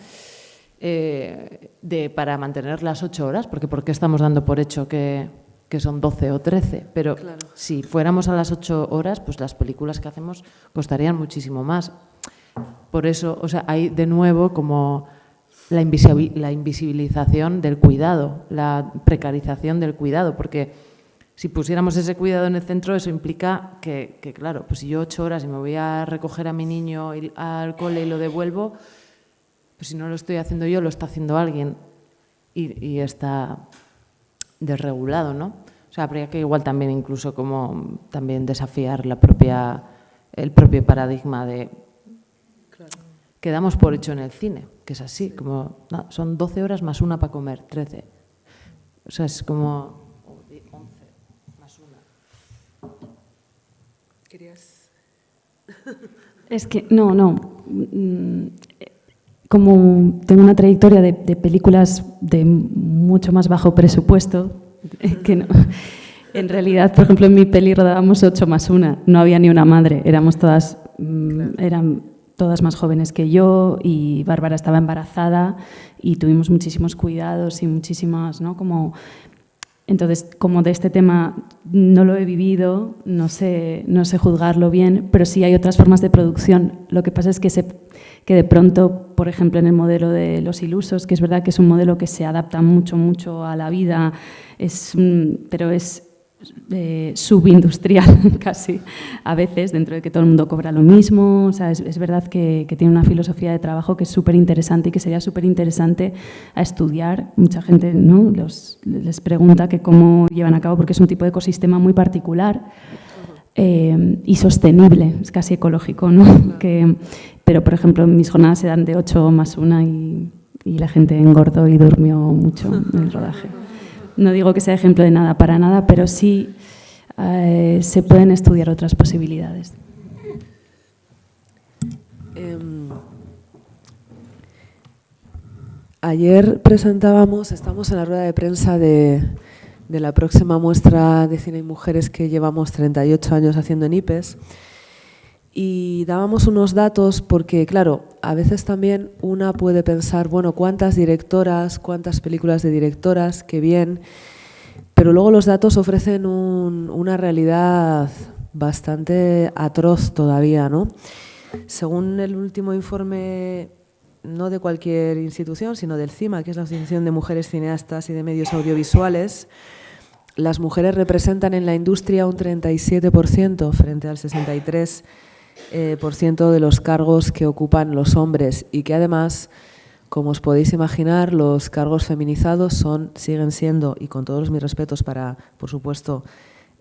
para mantener las 8 horas, porque ¿por qué estamos dando por hecho que que son 12 o 13, pero Claro. si fuéramos a las 8 horas, pues las películas que hacemos costarían muchísimo más. Por eso, o sea, hay de nuevo como la invisibilización del cuidado, la precarización del cuidado, porque si pusiéramos ese cuidado en el centro, eso implica que claro, pues si yo 8 horas y me voy a recoger a mi niño al cole y lo devuelvo, pues si no lo estoy haciendo yo, lo está haciendo alguien y está desregulado, ¿no? O sea, habría que igual también incluso como también desafiar el propio paradigma de que damos por hecho en el cine, que es así, como son 12 horas más una para comer, 13. O sea, es como 11 más una. ¿Querías? Es que, no. Como tengo una trayectoria de películas de mucho más bajo presupuesto, que no. En realidad, por ejemplo, en mi peli rodábamos 8 más 1, no había ni una madre, éramos todas, eran todas más jóvenes que yo y Bárbara estaba embarazada y tuvimos muchísimos cuidados y muchísimas, ¿no? Entonces, como de este tema no lo he vivido, no sé juzgarlo bien, pero sí hay otras formas de producción. Lo que pasa es que de pronto, por ejemplo, en el modelo de Los Ilusos, que es verdad que es un modelo que se adapta mucho a la vida, pero es subindustrial casi, a veces, dentro de que todo el mundo cobra lo mismo. O sea, es verdad que tiene una filosofía de trabajo que es súper interesante y que sería súper interesante a estudiar. Mucha gente, ¿no?, les pregunta que cómo llevan a cabo, porque es un tipo de ecosistema muy particular y sostenible, es casi ecológico, ¿no? Pero, por ejemplo, mis jornadas se dan de 8 más 1 y la gente engordó y durmió mucho en el rodaje. No digo que sea ejemplo de nada para nada, pero sí se pueden estudiar otras posibilidades. Ayer estamos en la rueda de prensa de la próxima muestra de cine y mujeres que llevamos 38 años haciendo en IPES, y dábamos unos datos porque, claro, a veces también una puede pensar, bueno, cuántas directoras, cuántas películas de directoras, qué bien, pero luego los datos ofrecen una realidad bastante atroz todavía, ¿no? Según el último informe, no de cualquier institución, sino del CIMA, que es la Asociación de Mujeres Cineastas y de Medios Audiovisuales, las mujeres representan en la industria un 37% frente al 63% de los cargos que ocupan los hombres, y que además, como os podéis imaginar, los cargos feminizados siguen siendo, y con todos mis respetos para, por supuesto,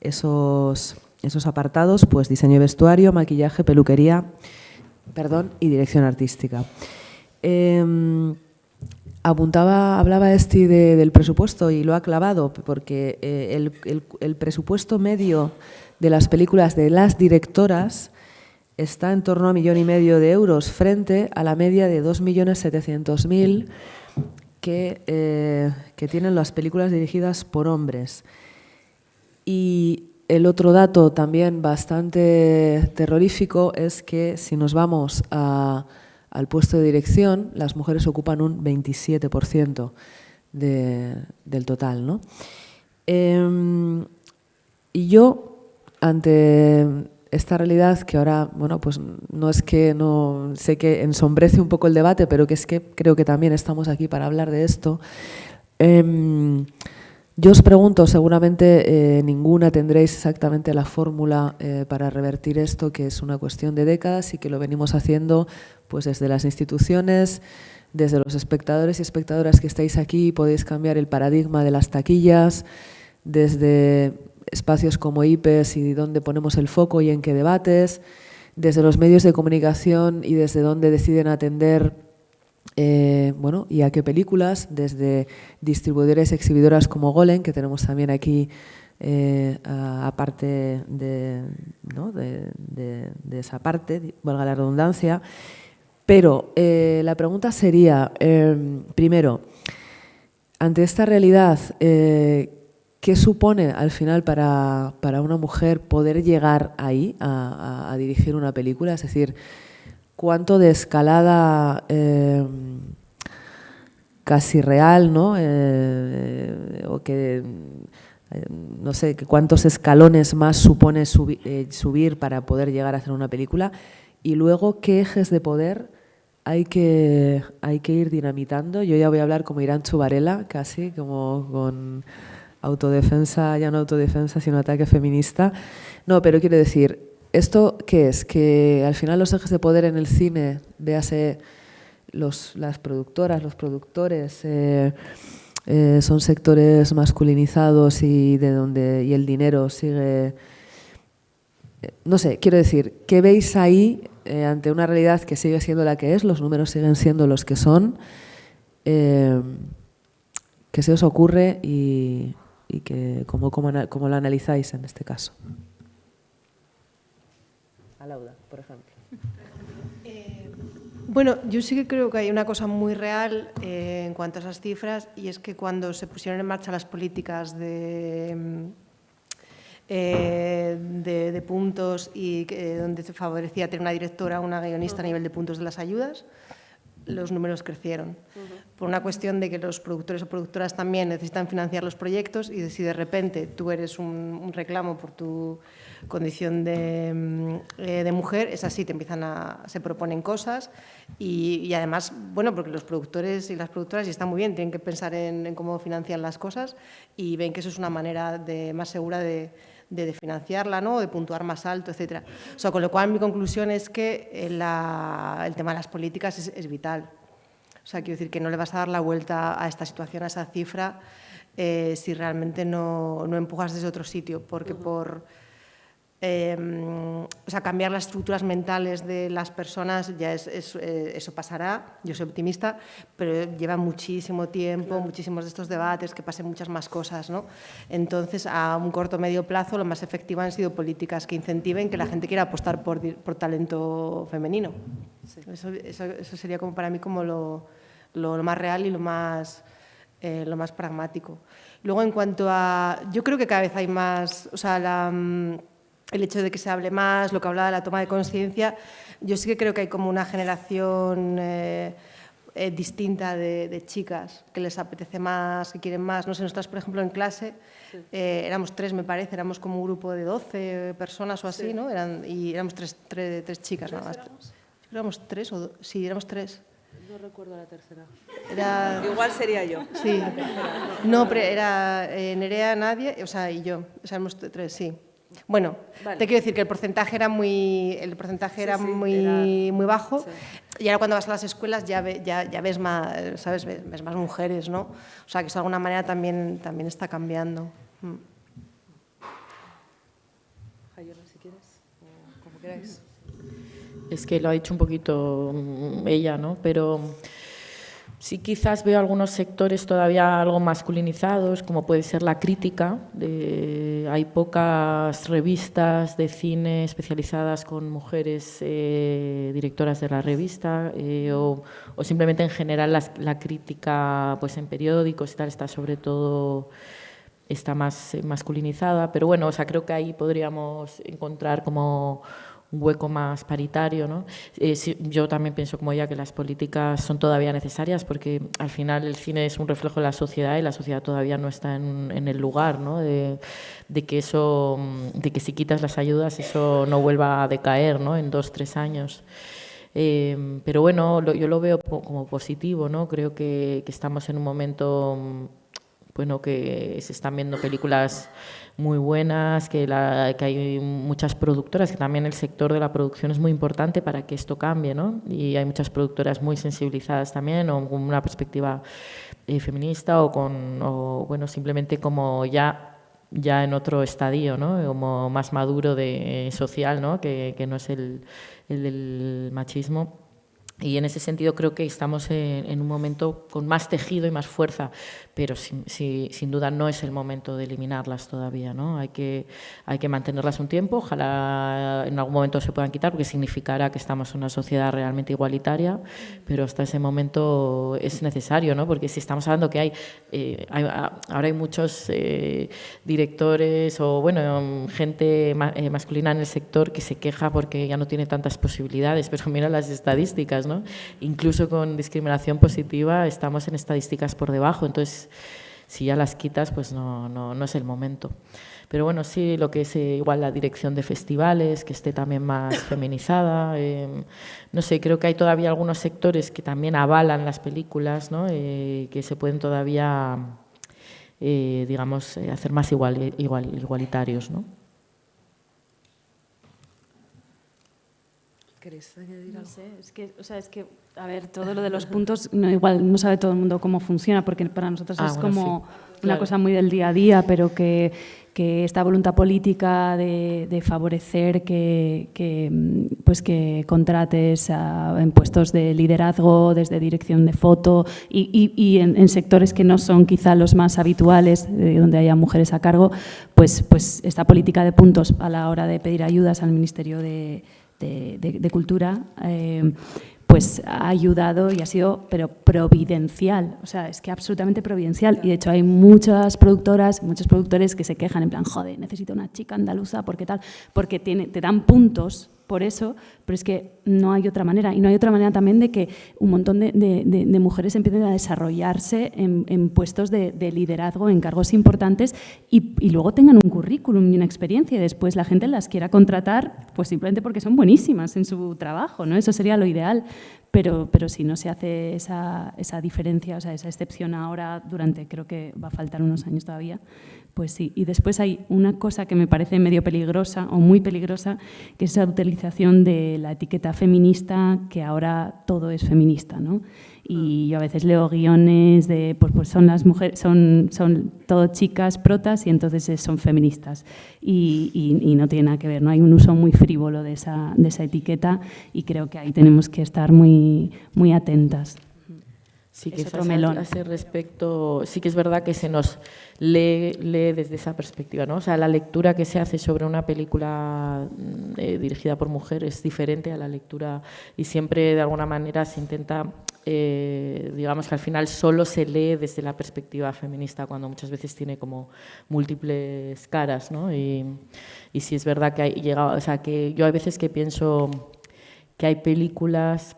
esos apartados, pues diseño y vestuario, maquillaje, peluquería, y dirección artística. Hablaba del presupuesto y lo ha clavado, porque el presupuesto medio de las películas de las directoras está en torno a 1,5 millones de euros frente a la media de 2.700.000 que tienen las películas dirigidas por hombres. Y el otro dato también bastante terrorífico es que si nos vamos al puesto de dirección, las mujeres ocupan un 27% del total, ¿no? Y yo, ante esta realidad que ahora, bueno, pues no sé que ensombrece un poco el debate, pero que es que creo que también estamos aquí para hablar de esto. Yo os pregunto, seguramente ninguna tendréis exactamente la fórmula para revertir esto, que es una cuestión de décadas y que lo venimos haciendo pues desde las instituciones, desde los espectadores y espectadoras que estáis aquí. Podéis cambiar el paradigma de las taquillas, desde espacios como IPES y dónde ponemos el foco y en qué debates, desde los medios de comunicación y desde dónde deciden atender y a qué películas, desde distribuidores y exhibidoras como Golem, que tenemos también aquí, aparte de esa parte, valga la redundancia. Pero la pregunta sería, primero, ante esta realidad, ¿qué supone al final para una mujer poder llegar ahí a dirigir una película? Es decir, ¿cuánto de escalada casi real, ¿no? O que no sé cuántos escalones más supone subir para poder llegar a hacer una película, y luego qué ejes de poder hay que ir dinamitando. Yo ya voy a hablar como Irantxu Varela, casi, como con autodefensa, ya no autodefensa, sino ataque feminista. No, pero quiero decir, ¿esto qué es? Que al final los ejes de poder en el cine, véase las productoras, los productores, son sectores masculinizados y el dinero sigue... No sé, quiero decir, ¿qué veis ahí ante una realidad que sigue siendo la que es? Los números siguen siendo los que son. ¿Qué se os ocurre y cómo lo analizáis en este caso? A Lauda, por ejemplo. Bueno, yo sí que creo que hay una cosa muy real en cuanto a esas cifras, y es que cuando se pusieron en marcha las políticas de puntos y donde se favorecía tener una directora, una guionista a nivel de puntos de las ayudas, los números crecieron. Por una cuestión de que los productores o productoras también necesitan financiar los proyectos, y si de repente tú eres un reclamo por tu condición de mujer, es así, se proponen cosas y además, bueno, porque los productores y las productoras, y está muy bien, tienen que pensar en cómo financian las cosas, y ven que eso es una manera más segura de financiarla, ¿no? De puntuar más alto, etc. O sea, con lo cual mi conclusión es que el tema de las políticas es vital. O sea, quiero decir que no le vas a dar la vuelta a esta situación, a esa cifra, si realmente no empujas desde otro sitio, porque cambiar las estructuras mentales de las personas, eso pasará, yo soy optimista, pero lleva muchísimo tiempo, muchísimos de estos debates, que pasen muchas más cosas, ¿no? Entonces, a un corto o medio plazo, lo más efectivo han sido políticas que incentiven que la gente quiera apostar por talento femenino. Sí. Eso sería como para mí como lo más real y lo más pragmático. Luego, en cuanto a... Yo creo que cada vez hay más... O sea, el hecho de que se hable más, lo que hablaba de la toma de conciencia, yo sí que creo que hay como una generación distinta de chicas que les apetece más, que quieren más. No sé, nosotras, por ejemplo, en clase éramos 3, me parece, éramos como un grupo de 12 personas o así, sí, ¿no? Y éramos tres chicas nada más. ¿Éramos 3 o 2? Sí, éramos 3. No recuerdo la tercera. Igual sería yo. Sí. No, pero era Nerea, Nadia, o sea, y yo. O sea, éramos 3, sí. Bueno, vale. Te quiero decir que el porcentaje era muy bajo, sí. Y ahora cuando vas a las escuelas ya ves más, ¿sabes? Ves más mujeres, ¿no? O sea, que eso de alguna manera también está cambiando. Jayona, si quieres, o como queráis. Es que lo ha dicho un poquito ella, ¿no? Pero sí, quizás veo algunos sectores todavía algo masculinizados, como puede ser la crítica. Hay pocas revistas de cine especializadas con mujeres directoras de la revista, o simplemente en general la crítica, pues en periódicos y tal, está más masculinizada. Pero bueno, o sea, creo que ahí podríamos encontrar como un hueco más paritario, ¿no? Sí, yo también pienso como ella que las políticas son todavía necesarias, porque al final el cine es un reflejo de la sociedad y la sociedad todavía no está en el lugar, ¿no? de que si quitas las ayudas eso no vuelva a decaer, ¿no? En 2 o 3 años. Pero bueno, yo lo veo como positivo, ¿no? Creo que estamos en un momento, bueno, que se están viendo películas muy buenas, que hay muchas productoras, que también el sector de la producción es muy importante para que esto cambie, ¿no? Y hay muchas productoras muy sensibilizadas también, o con una perspectiva feminista, o bueno, simplemente como ya en otro estadio, ¿no? Como más maduro social, ¿no? Que no es el del machismo. Y en ese sentido creo que estamos en un momento con más tejido y más fuerza, pero sin duda no es el momento de eliminarlas todavía, ¿no? Hay que mantenerlas un tiempo, ojalá en algún momento se puedan quitar, porque significará que estamos en una sociedad realmente igualitaria, pero hasta ese momento es necesario, ¿no? Porque si estamos hablando que ahora hay muchos directores o bueno, gente masculina en el sector que se queja porque ya no tiene tantas posibilidades, pero mira las estadísticas, ¿no? Incluso con discriminación positiva estamos en estadísticas por debajo. Entonces, si ya las quitas, pues no es el momento. Pero bueno, sí, lo que es igual la dirección de festivales, que esté también más feminizada. No sé, creo que hay todavía algunos sectores que también avalan las películas, ¿no? Que se pueden todavía, digamos, hacer más igualitarios, ¿no? ¿Queréis añadir algo? No sé, es que, a ver, todo lo de los puntos, igual no sabe todo el mundo cómo funciona, porque para nosotros es bueno, como sí, una claro. cosa muy del día a día, pero que esta voluntad política de favorecer pues que contrates en puestos de liderazgo, desde dirección de foto y en sectores que no son quizá los más habituales, donde haya mujeres a cargo, pues esta política de puntos a la hora de pedir ayudas al Ministerio de Cultura, pues ha ayudado y ha sido, pero providencial, o sea, es que absolutamente providencial. Y de hecho hay muchas productoras, muchos productores que se quejan en plan, joder, necesito una chica andaluza, ¿por qué tal? Porque te dan puntos por eso, pero es que no hay otra manera. Y no hay otra manera también de que un montón de mujeres empiecen a desarrollarse en puestos de liderazgo, en cargos importantes y luego tengan un currículum y una experiencia y después la gente las quiera contratar pues simplemente porque son buenísimas en su trabajo, ¿no? Eso sería lo ideal. Pero si no se hace esa diferencia, o sea, esa excepción ahora durante, creo que va a faltar unos años todavía, pues sí. Y después hay una cosa que me parece medio peligrosa o muy peligrosa, que es la utilización de la etiqueta feminista, que ahora todo es feminista, ¿no? Y yo a veces leo guiones de, pues son las mujeres, son todo chicas protas y entonces son feministas. Y no tiene nada que ver, ¿no? Hay un uso muy frívolo de esa etiqueta y creo que ahí tenemos que estar muy, muy atentas. Sí, Es que otro melón. a ese respecto, sí que es verdad que se nos lee desde esa perspectiva, ¿no? O sea, la lectura que se hace sobre una película dirigida por mujer es diferente a la lectura y siempre de alguna manera se intenta, digamos que al final solo se lee desde la perspectiva feminista cuando muchas veces tiene como múltiples caras, ¿no? Y sí es verdad que o sea, que yo hay veces que pienso que hay películas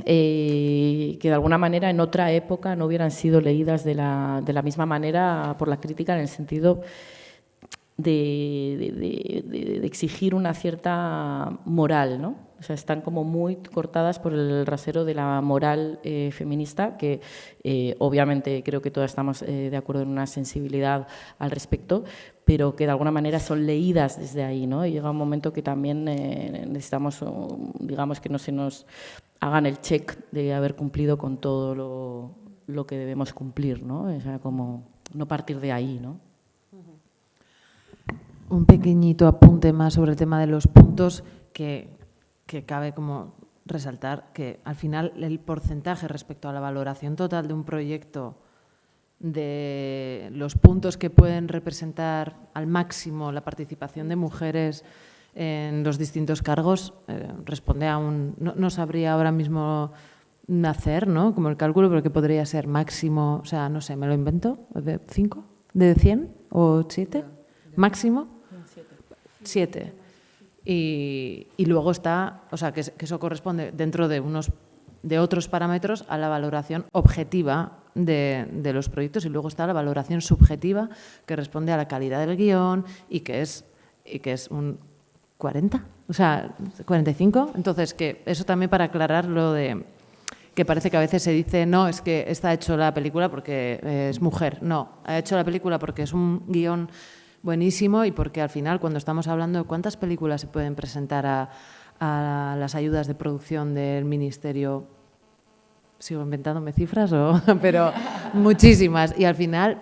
que de alguna manera en otra época no hubieran sido leídas de la misma manera por la crítica, en el sentido de exigir una cierta moral, ¿no? O sea, están como muy cortadas por el rasero de la moral feminista, que obviamente creo que todas estamos de acuerdo en una sensibilidad al respecto, pero que de alguna manera son leídas desde ahí, ¿no? Y llega un momento que también necesitamos, digamos, que no se nos hagan el check de haber cumplido con todo lo que debemos cumplir, ¿no? O sea, como no partir de ahí, ¿no? Un pequeñito apunte más sobre el tema de los puntos que cabe como resaltar que al final el porcentaje respecto a la valoración total de un proyecto, de los puntos que pueden representar al máximo la participación de mujeres en los distintos cargos, responde a no sabría ahora mismo hacer, ¿no? Como el cálculo, pero que podría ser máximo, o sea, no sé, ¿me lo invento? ¿De 5? ¿De 100? ¿O 7? ¿Máximo? 7. Y luego está, o sea, que eso corresponde dentro de otros parámetros a la valoración objetiva de los proyectos, y luego está la valoración subjetiva que responde a la calidad del guión y que es un 40, o sea, 45. Entonces, que eso también para aclarar lo de que parece que a veces se dice, no, es que está hecho la película porque es mujer. No, ha hecho la película porque es un guión buenísimo y porque al final, cuando estamos hablando de cuántas películas se pueden presentar a las ayudas de producción del Ministerio, ¿sigo inventándome cifras? Pero muchísimas. Y al final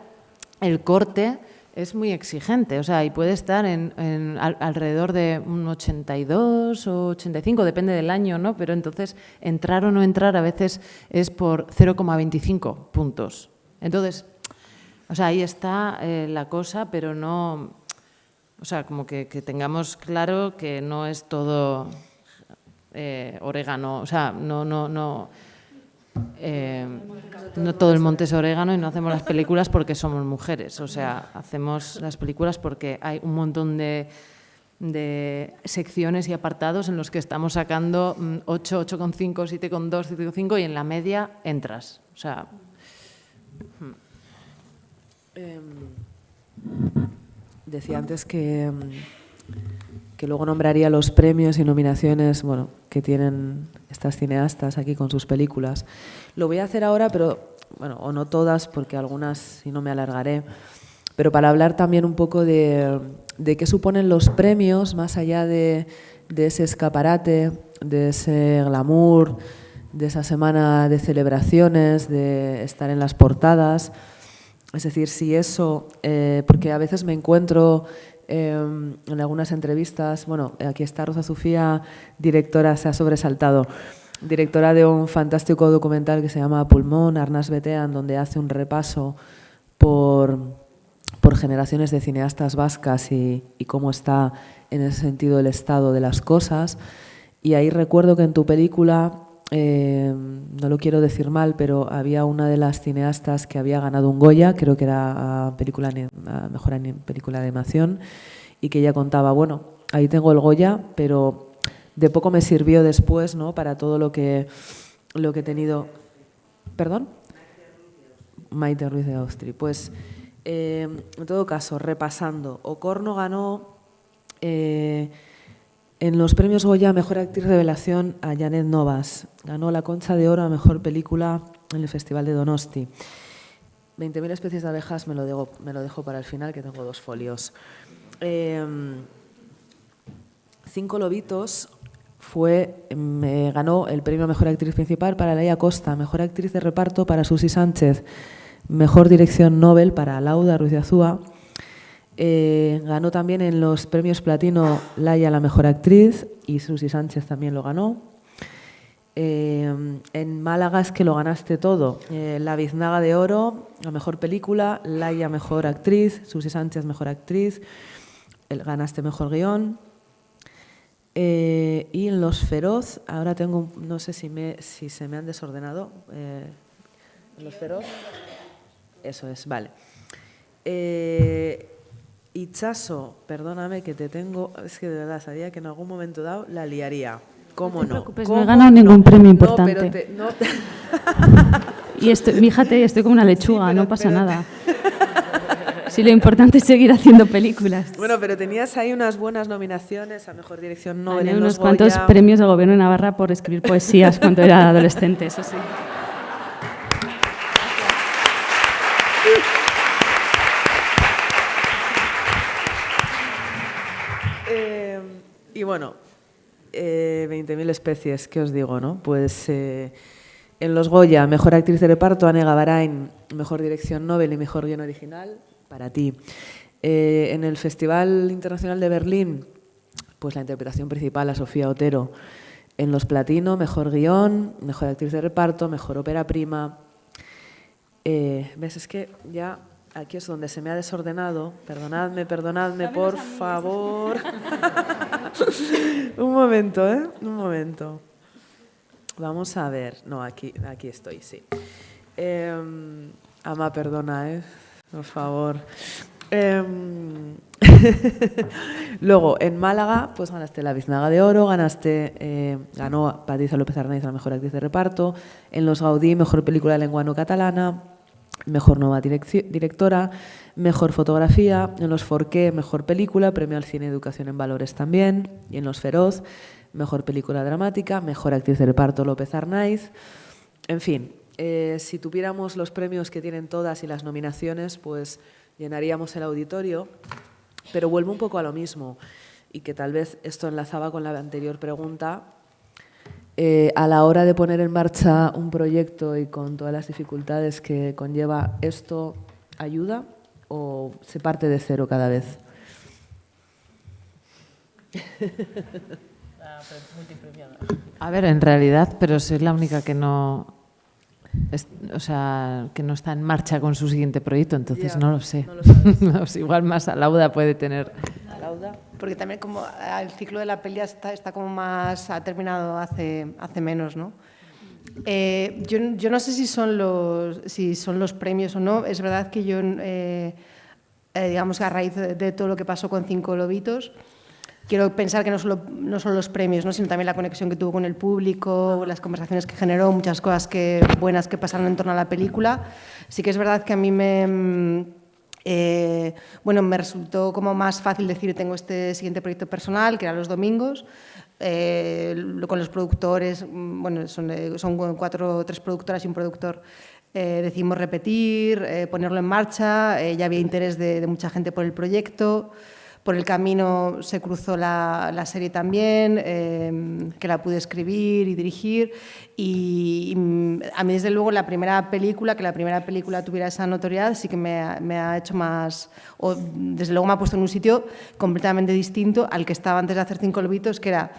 el corte es muy exigente, o sea, y puede estar alrededor de un 82 o 85, depende del año, ¿no? Pero entonces entrar o no entrar a veces es por 0,25 puntos. Entonces, o sea, ahí está la cosa, pero no, o sea, como que tengamos claro que no es todo orégano, o sea, no todo el monte es orégano y no hacemos las películas porque somos mujeres, o sea, hacemos las películas porque hay un montón de secciones y apartados en los que estamos sacando 8, 8,5, 7,2, 7,5 y en la media entras, o sea... Decía antes que luego nombraría los premios y nominaciones, bueno, que tienen estas cineastas aquí con sus películas. Lo voy a hacer ahora, pero, bueno, o no todas, porque algunas, si no me alargaré, pero para hablar también un poco de qué suponen los premios, más allá de ese escaparate, de ese glamour, de esa semana de celebraciones, de estar en las portadas. Es decir, si eso, porque a veces me encuentro en algunas entrevistas, bueno, aquí está Rosa Sofía, directora, se ha sobresaltado, directora de un fantástico documental que se llama Pulmón, Arnaz Betean, donde hace un repaso por generaciones de cineastas vascas y cómo está en ese sentido el estado de las cosas. Y ahí recuerdo que en tu película, no lo quiero decir mal, pero había una de las cineastas que había ganado un Goya, creo que era a mejor película de animación, y que ella contaba, bueno, ahí tengo el Goya, pero de poco me sirvió después, ¿no?, para todo lo que he tenido. ¿Perdón? Maite Ruiz de Austri. Pues, en todo caso, repasando, Okorno ganó en los premios Goya Mejor Actriz Revelación a Janet Novas. Ganó la Concha de Oro a Mejor Película en el Festival de Donosti. 20.000 especies de abejas me lo dejo para el final, que tengo 2 folios. 5 lobitos ganó el premio a Mejor Actriz Principal para Laia Costa, Mejor Actriz de Reparto para Susi Sánchez, Mejor Dirección Nobel para Lauda Ruiz de Azúa. Ganó también en los premios Platino Laia la Mejor Actriz y Susi Sánchez también lo ganó. En Málaga es que lo ganaste todo. La Biznaga de Oro, la Mejor Película, Laia Mejor Actriz, Susi Sánchez Mejor Actriz, ganaste Mejor Guión. Y en Los Feroz, ahora tengo, no sé si se me han desordenado. En Los Feroz, eso es, vale. Itxaso, perdóname que te tengo, es que de verdad sabía que en algún momento dado la liaría. ¿Cómo no? No te preocupes, no he ganado ningún premio importante. No, Y fíjate, estoy como una lechuga, no pasa nada. Si lo importante es seguir haciendo películas. Bueno, pero tenías ahí unas buenas nominaciones a Mejor Dirección Nobel en unos los cuantos Goya. premios del Gobierno de Navarra por escribir poesías cuando era adolescente, eso sí. Y bueno, 20.000 especies, ¿qué os digo, no? Pues en los Goya, Mejor Actriz de Reparto, Ane Gavarain, Mejor Dirección Nobel y Mejor Guión Original, para ti. En el Festival Internacional de Berlín, pues la interpretación principal a Sofía Otero. En los Platino, Mejor Guión, Mejor Actriz de Reparto, Mejor Ópera Prima. ¿Ves? Es que ya aquí es donde se me ha desordenado. Perdonadme, por favor. Un momento, un momento. Vamos a ver. No, aquí estoy, sí. Ama, perdona, por favor. Luego, en Málaga, pues ganaste la Biznaga de Oro, ganó Patricia López Arnaiz la Mejor Actriz de Reparto. En los Gaudí, Mejor Película de Lengua No Catalana, Mejor Nueva Directora, Mejor Fotografía. En los Forqué, Mejor Película, Premio al Cine y Educación en Valores también. Y en los Feroz, Mejor Película Dramática, Mejor Actriz de Reparto López Arnaiz. En fin, si tuviéramos los premios que tienen todas y las nominaciones, pues llenaríamos el auditorio, pero vuelvo un poco a lo mismo, y que tal vez esto enlazaba con la anterior pregunta. A la hora de poner en marcha un proyecto y con todas las dificultades que conlleva, ¿esto ayuda o se parte de cero cada vez? A ver, en realidad, pero soy la única que no... que no está en marcha con su siguiente proyecto, entonces no lo sé. No lo sabes. Igual más Alauda puede tener. ¿Alauda? Porque también como el ciclo de la peli está como más, ha terminado hace menos, ¿no? Yo no sé si son los premios o no. Es verdad que yo, digamos que a raíz de todo lo que pasó con 5 lobitos, quiero pensar que no solo los premios, ¿no?, sino también la conexión que tuvo con el público, las conversaciones que generó, muchas cosas buenas que pasaron en torno a la película. Sí que es verdad que a mí Bueno, me resultó como más fácil decir tengo este siguiente proyecto personal, que era los domingos, con los productores, bueno, son 3 productoras y un productor, decidimos repetir, ponerlo en marcha, ya había interés de mucha gente por el proyecto. Por el camino se cruzó la serie también, que la pude escribir y dirigir. Y a mí, desde luego, que la primera película tuviera esa notoriedad, sí que me ha hecho más, o desde luego me ha puesto en un sitio completamente distinto al que estaba antes de hacer 5 lobitos, que era,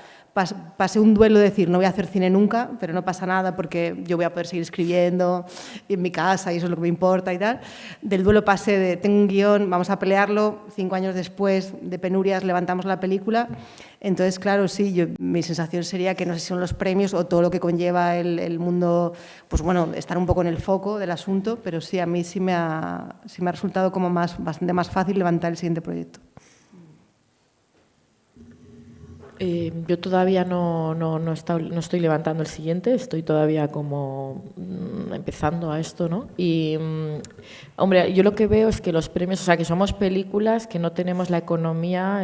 pasé un duelo de decir, no voy a hacer cine nunca, pero no pasa nada porque yo voy a poder seguir escribiendo en mi casa y eso es lo que me importa y tal. Del duelo pasé de, tengo un guión, vamos a pelearlo, 5 años después de penurias levantamos la película. Entonces, claro, sí, mi sensación sería que no sé si son los premios o todo lo que conlleva el mundo, pues bueno, estar un poco en el foco del asunto, pero sí, a mí sí me ha resultado como bastante más fácil levantar el siguiente proyecto. Yo todavía no estoy levantando el siguiente, estoy todavía como empezando a esto, ¿no? Y, hombre, yo lo que veo es que los premios, o sea, que somos películas que no tenemos la economía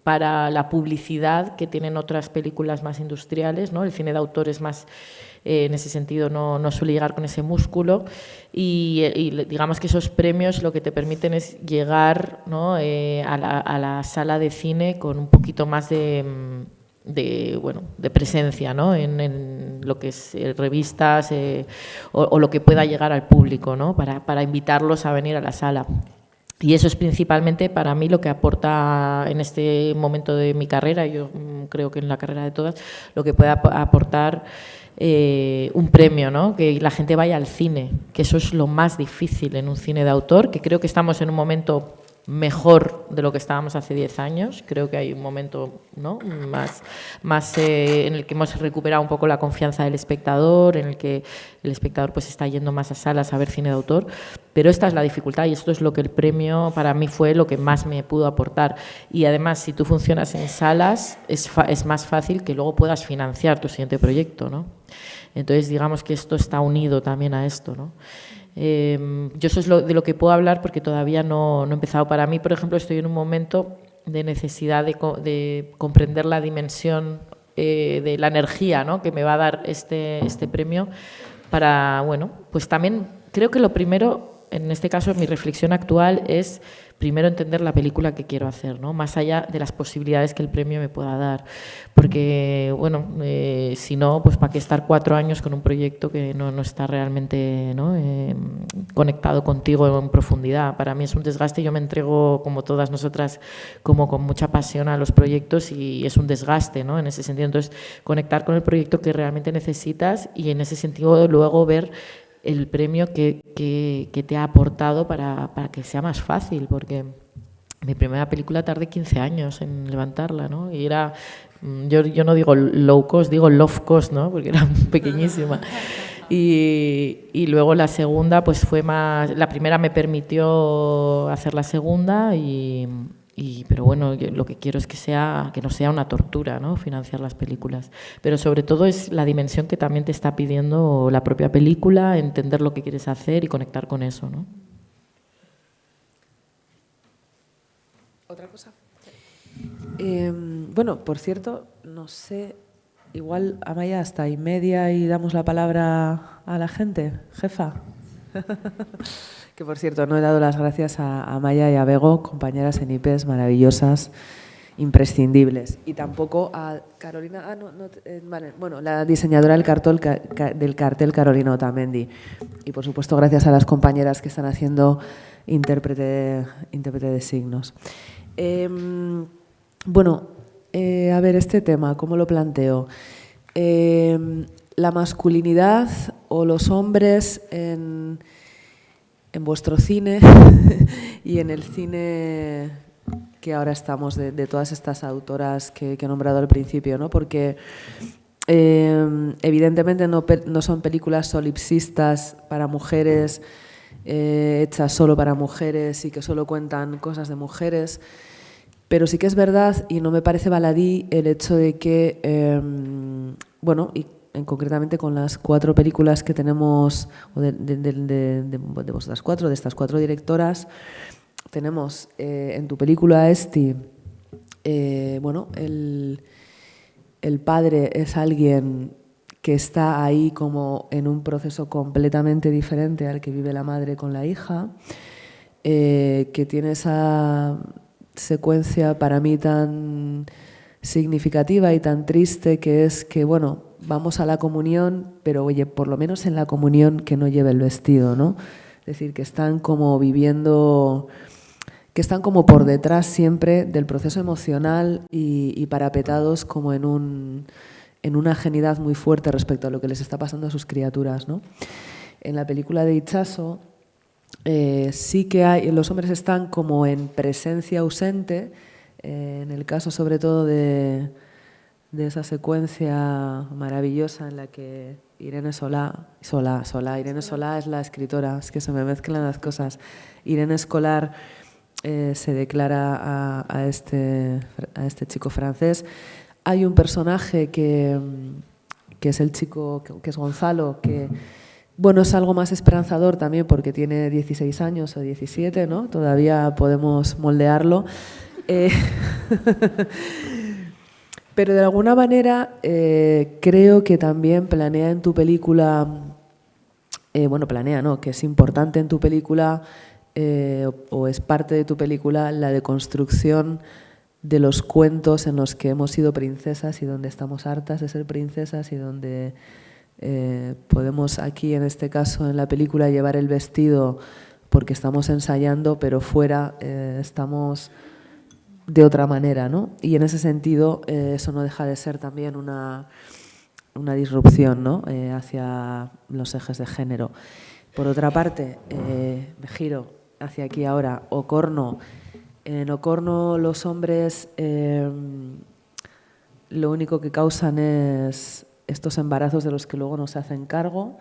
para la publicidad que tienen otras películas más industriales, ¿no? El cine de autor es más, en ese sentido, no suele llegar con ese músculo y digamos que esos premios lo que te permiten es llegar, ¿no? a la sala de cine con un poquito más de presencia, ¿no? en lo que es revistas o lo que pueda llegar al público, ¿no? para invitarlos a venir a la sala. Y eso es principalmente para mí lo que aporta en este momento de mi carrera, yo creo que en la carrera de todas, lo que puede aportar un premio, ¿no? Que la gente vaya al cine, que eso es lo más difícil en un cine de autor, que creo que estamos en un momento mejor de lo que estábamos hace 10 años, creo que hay un momento, ¿no? más en el que hemos recuperado un poco la confianza del espectador, en el que el espectador pues está yendo más a salas a ver cine de autor, pero esta es la dificultad y esto es lo que el premio para mí fue lo que más me pudo aportar. Y además, si tú funcionas en salas, es más fácil que luego puedas financiar tu siguiente proyecto, ¿no? Entonces, digamos que esto está unido también a esto, ¿no? Yo eso es de lo que puedo hablar porque todavía no he empezado. Para mí, por ejemplo, estoy en un momento de necesidad de comprender la dimensión de la energía, ¿no? que me va a dar este premio para, bueno, pues también creo que lo primero, en este caso mi reflexión actual es primero entender la película que quiero hacer, ¿no? Más allá de las posibilidades que el premio me pueda dar, porque, bueno, si no, pues para qué estar 4 años con un proyecto que no está realmente, ¿no? Conectado contigo en profundidad. Para mí es un desgaste, yo me entrego, como todas nosotras, como con mucha pasión a los proyectos y es un desgaste, ¿no? En ese sentido, entonces, conectar con el proyecto que realmente necesitas y en ese sentido luego ver el premio que te ha aportado para que sea más fácil, porque mi primera película tardé 15 años en levantarla, ¿no? Y era, yo no digo low cost, digo love cost, ¿no? Porque era pequeñísima. Y luego la segunda, pues fue más, la primera me permitió hacer la segunda pero bueno, lo que quiero es que no sea una tortura, ¿no? Financiar las películas. Pero sobre todo es la dimensión que también te está pidiendo la propia película, entender lo que quieres hacer y conectar con eso, ¿no? ¿Otra cosa? Bueno, por cierto, no sé, igual Amaya hasta y media y damos la palabra a la gente, jefa. Que por cierto, no he dado las gracias a Amaya y a Bego, compañeras en IPES maravillosas, imprescindibles. Y tampoco a Carolina, vale, bueno, la diseñadora del cartel Carolina Otamendi. Y por supuesto, gracias a las compañeras que están haciendo intérprete de signos. Bueno, a ver, este tema, ¿cómo lo planteo? La masculinidad o los hombres en vuestro cine y en el cine que ahora estamos de todas estas autoras que he nombrado al principio, ¿no? Porque evidentemente no son películas solipsistas para mujeres, hechas solo para mujeres y que solo cuentan cosas de mujeres, pero sí que es verdad y no me parece baladí el hecho de que, bueno, y concretamente con las 4 películas que tenemos, o de vosotras 4, de estas 4 directoras, tenemos en tu película Esti, bueno, el padre es alguien que está ahí como en un proceso completamente diferente al que vive la madre con la hija, que tiene esa secuencia para mí tan significativa y tan triste, que es que, bueno, vamos a la comunión, pero oye, por lo menos en la comunión que no lleve el vestido, ¿no? Es decir, que están como viviendo, que están como por detrás siempre del proceso emocional y parapetados como en una ajenidad muy fuerte respecto a lo que les está pasando a sus criaturas, ¿no? En la película de Itxaso sí que hay, los hombres están como en presencia ausente, en el caso sobre todo de esa secuencia maravillosa en la que Irene Solá es la escritora, es que se me mezclan las cosas. Irene Escolar se declara a este chico francés. Hay un personaje que es el chico, que es Gonzalo, que bueno, es algo más esperanzador también porque tiene 16 años o 17, ¿no? Todavía podemos moldearlo. Pero de alguna manera creo que también planea en tu película, bueno, planea, ¿no? Que es importante en tu película o es parte de tu película la deconstrucción de los cuentos en los que hemos sido princesas y donde estamos hartas de ser princesas y donde podemos aquí, en este caso, en la película, llevar el vestido porque estamos ensayando, pero fuera estamos de otra manera, ¿no? Y en ese sentido eso no deja de ser también una disrupción, ¿no? Hacia los ejes de género. Por otra parte, me giro hacia aquí ahora, Ocorno. En Ocorno los hombres lo único que causan es estos embarazos de los que luego no se hacen cargo.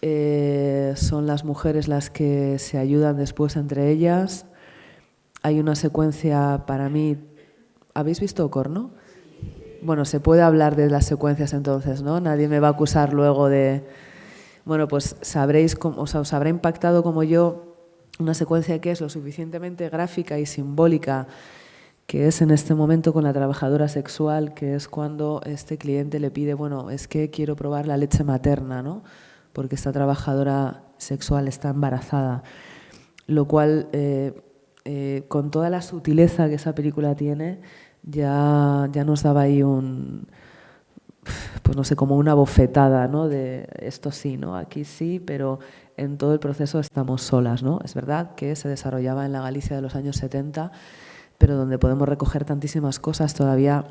Son las mujeres las que se ayudan después entre ellas. Hay una secuencia para mí... ¿Habéis visto Ocorno? Bueno, se puede hablar de las secuencias entonces, ¿no? Nadie me va a acusar luego de... Bueno, pues sabréis, o sea, os habrá impactado como yo una secuencia que es lo suficientemente gráfica y simbólica, que es en este momento con la trabajadora sexual, que es cuando este cliente le pide, bueno, es que quiero probar la leche materna, ¿no? Porque esta trabajadora sexual está embarazada, lo cual... con toda la sutileza que esa película tiene, ya nos daba ahí pues no sé, como una bofetada, ¿no? De esto sí, ¿no? Aquí sí, pero en todo el proceso estamos solas, ¿no? Es verdad que se desarrollaba en la Galicia de los años 70, pero donde podemos recoger tantísimas cosas todavía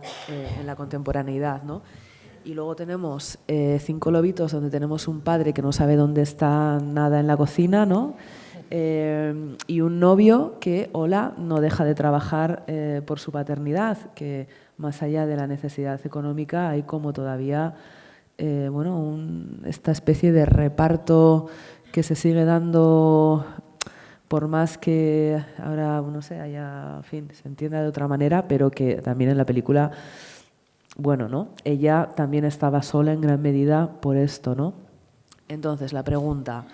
en la contemporaneidad, ¿no? Y luego tenemos 5 lobitos, donde tenemos un padre que no sabe dónde está nada en la cocina, ¿no? Y un novio que, no deja de trabajar por su paternidad, que más allá de la necesidad económica hay como todavía bueno, esta especie de reparto que se sigue dando, por más que ahora, no sé, haya, en fin, se entienda de otra manera, pero que también en la película, bueno, ¿no? Ella también estaba sola en gran medida por esto, ¿no? Entonces, la pregunta...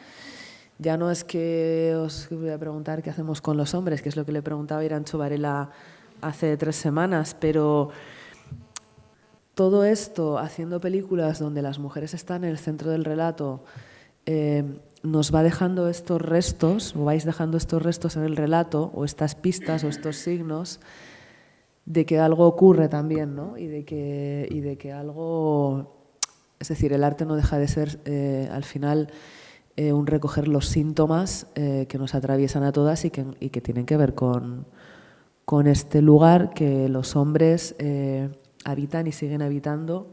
Ya no es que os voy a preguntar qué hacemos con los hombres, que es lo que le preguntaba a Irancho Varela hace 3 semanas, pero todo esto, haciendo películas donde las mujeres están en el centro del relato, nos va dejando estos restos, o vais dejando estos restos en el relato, o estas pistas, o estos signos, de que algo ocurre también, ¿no? Y de que algo... Es decir, el arte no deja de ser, al final... un recoger los síntomas que nos atraviesan a todas y que tienen que ver con este lugar que los hombres habitan y siguen habitando.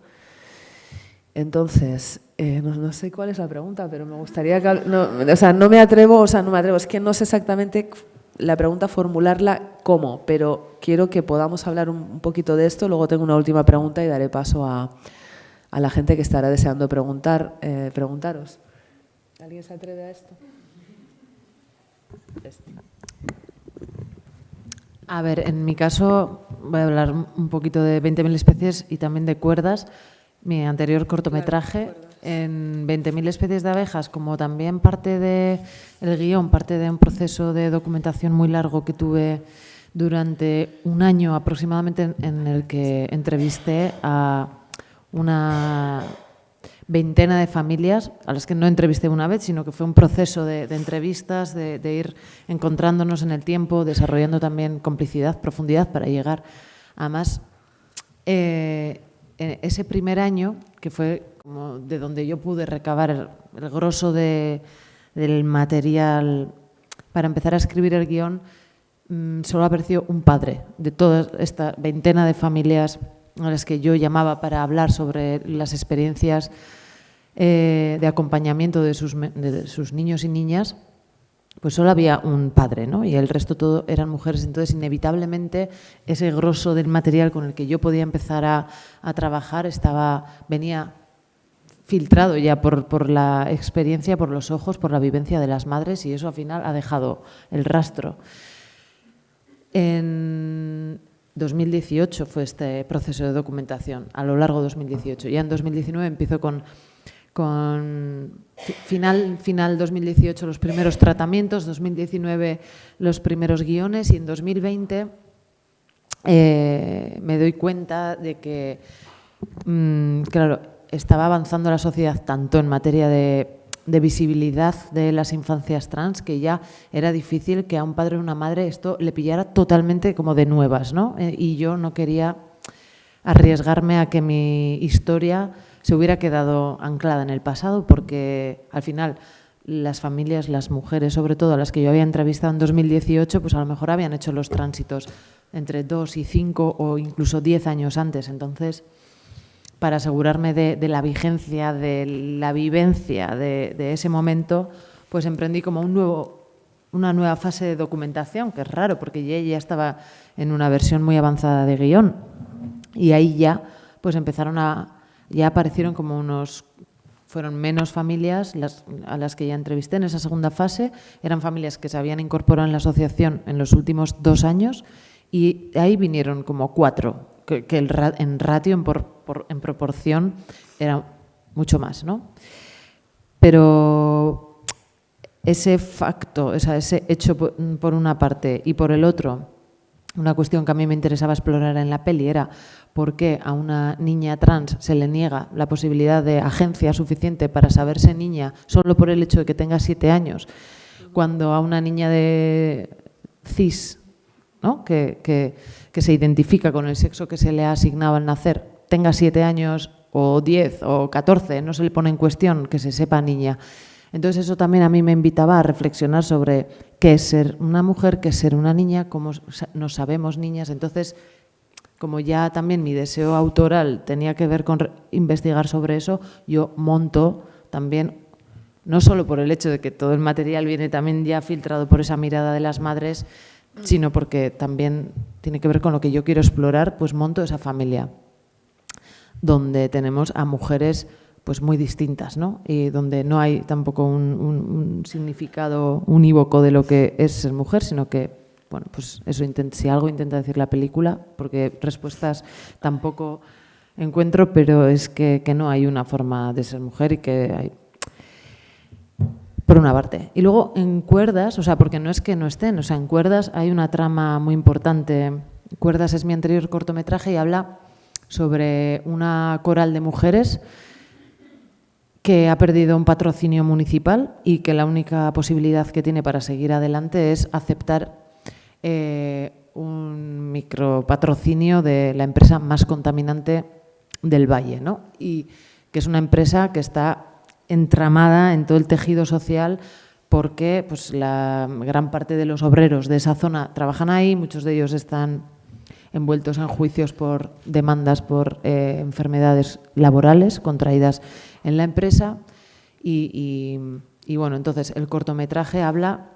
Entonces, no sé cuál es la pregunta, pero me gustaría que... no me atrevo, es que no sé exactamente la pregunta formularla cómo, pero quiero que podamos hablar un poquito de esto. Luego tengo una última pregunta y daré paso a la gente que estará deseando preguntaros. ¿Alguien se atreve a esto? A ver, en mi caso voy a hablar un poquito de 20.000 especies y también de cuerdas. mi anterior cortometraje, en 20.000 especies de abejas, como también parte del guión, parte de un proceso de documentación muy largo que tuve durante un año aproximadamente, en el que entrevisté a una veintena de familias, a las que no entrevisté una vez, sino que fue un proceso de entrevistas, de ir encontrándonos en el tiempo, desarrollando también complicidad, profundidad, para llegar a más. Ese primer año, que fue como de donde yo pude recabar el grosso del material para empezar a escribir el guión, solo apareció un padre de toda esta veintena de familias a las que yo llamaba para hablar sobre las experiencias de acompañamiento de sus niños y niñas. Pues solo había un padre, ¿no? Y el resto todo eran mujeres. Entonces, inevitablemente, ese grosso del material con el que yo podía empezar a trabajar venía filtrado ya por la experiencia, por los ojos, por la vivencia de las madres, y eso al final ha dejado el rastro. En 2018 fue este proceso de documentación, a lo largo de 2018. Ya en 2019 empiezo con final 2018 los primeros tratamientos, 2019 los primeros guiones, y en 2020 me doy cuenta de que, claro, estaba avanzando la sociedad tanto en materia de visibilidad de las infancias trans, que ya era difícil que a un padre o una madre esto le pillara totalmente como de nuevas, ¿no? Y yo no quería arriesgarme a que mi historia se hubiera quedado anclada en el pasado, porque al final las familias, las mujeres, sobre todo a las que yo había entrevistado en 2018, pues a lo mejor habían hecho los tránsitos entre 2 y 5 o incluso 10 años antes. Entonces, para asegurarme de la vigencia, de la vivencia de ese momento, pues emprendí como una nueva fase de documentación, que es raro porque ya estaba en una versión muy avanzada de guión, y ahí ya pues ya aparecieron fueron menos familias a las que ya entrevisté en esa segunda fase. Eran familias que se habían incorporado en la asociación en los últimos 2 años, y ahí vinieron como 4, que en ratio, en proporción, era mucho más, ¿no? Pero ese facto, ese hecho por una parte, y por el otro, una cuestión que a mí me interesaba explorar en la peli era por qué a una niña trans se le niega la posibilidad de agencia suficiente para saberse niña solo por el hecho de que tenga 7 años, cuando a una niña de cis, ¿no? que se identifica con el sexo que se le ha asignado al nacer, tenga 7 años o 10 o 14, no se le pone en cuestión que se sepa niña. Entonces eso también a mí me invitaba a reflexionar sobre qué es ser una mujer, qué es ser una niña, cómo nos sabemos niñas. Entonces, como ya también mi deseo autoral tenía que ver con investigar sobre eso, yo monto también, no solo por el hecho de que todo el material viene también ya filtrado por esa mirada de las madres, sino porque también tiene que ver con lo que yo quiero explorar, pues monto esa familia, donde tenemos a mujeres pues muy distintas, ¿no? Y donde no hay tampoco un significado unívoco de lo que es ser mujer, sino que, bueno, pues eso, si algo intenta decir la película, porque respuestas tampoco encuentro, pero es que no hay una forma de ser mujer, y que hay, por una parte. Y luego en Cuerdas, o sea, porque no es que no estén, o sea, en Cuerdas hay una trama muy importante. Cuerdas es mi anterior cortometraje y habla sobre una coral de mujeres que ha perdido un patrocinio municipal y que la única posibilidad que tiene para seguir adelante es aceptar un micropatrocinio de la empresa más contaminante del valle, ¿no? Y que es una empresa que está entramada en todo el tejido social, porque pues, la gran parte de los obreros de esa zona trabajan ahí, muchos de ellos están envueltos en juicios por demandas por enfermedades laborales contraídas en la empresa. Y bueno, entonces el cortometraje habla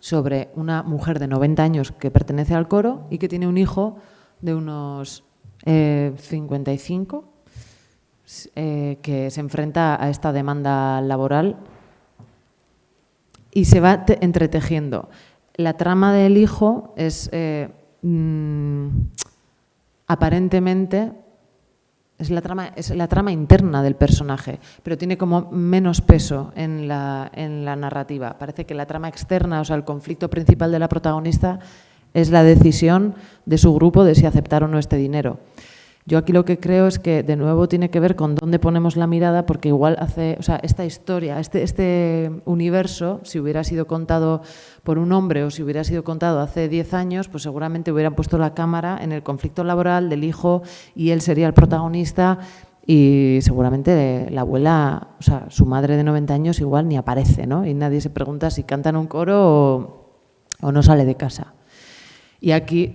sobre una mujer de 90 años que pertenece al coro y que tiene un hijo de unos 55, que se enfrenta a esta demanda laboral y se va entretejiendo. La trama del hijo es aparentemente es la trama interna del personaje, pero tiene como menos peso en la narrativa. Parece que la trama externa, o sea, el conflicto principal de la protagonista es la decisión de su grupo de si aceptar o no este dinero. Yo aquí lo que creo es que, de nuevo, tiene que ver con dónde ponemos la mirada, porque igual o sea, esta historia, este universo, si hubiera sido contado por un hombre o si hubiera sido contado hace 10 años, pues seguramente hubieran puesto la cámara en el conflicto laboral del hijo y él sería el protagonista y seguramente la abuela, o sea, su madre de 90 años igual ni aparece, ¿no? Y nadie se pregunta si canta en un coro o no sale de casa. Y aquí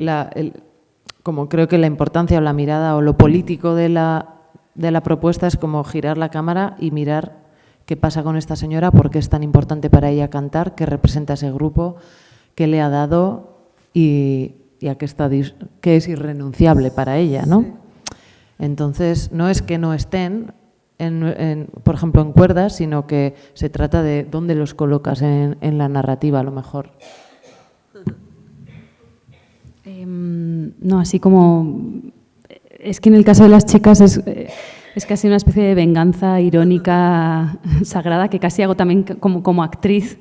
como creo que la importancia o la mirada o lo político de la propuesta es como girar la cámara y mirar qué pasa con esta señora, por qué es tan importante para ella cantar, qué representa ese grupo, qué le ha dado y a qué es irrenunciable para ella, ¿no? Sí. Entonces, no es que no estén, por ejemplo, en cuerdas, sino que se trata de dónde los colocas en la narrativa, a lo mejor. No, así como... Es que en el caso de las chicas es casi una especie de venganza irónica sagrada que casi hago también como actriz,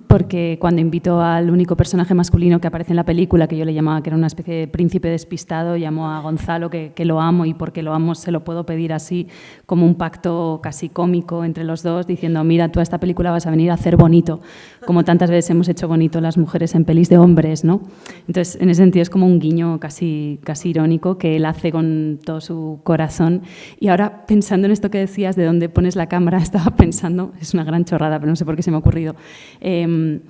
porque cuando invito al único personaje masculino que aparece en la película, que yo le llamaba que era una especie de príncipe despistado, llamo a Gonzalo, que lo amo y porque lo amo se lo puedo pedir así, como un pacto casi cómico entre los dos, diciendo, mira, tú a esta película vas a venir a hacer bonito, como tantas veces hemos hecho bonito las mujeres en pelis de hombres, ¿no? Entonces, en ese sentido es como un guiño casi irónico que él hace con todo su corazón. Y ahora, pensando en esto que decías, de dónde pones la cámara, estaba pensando, es una gran chorrada, pero no sé por qué se me ha ocurrido, que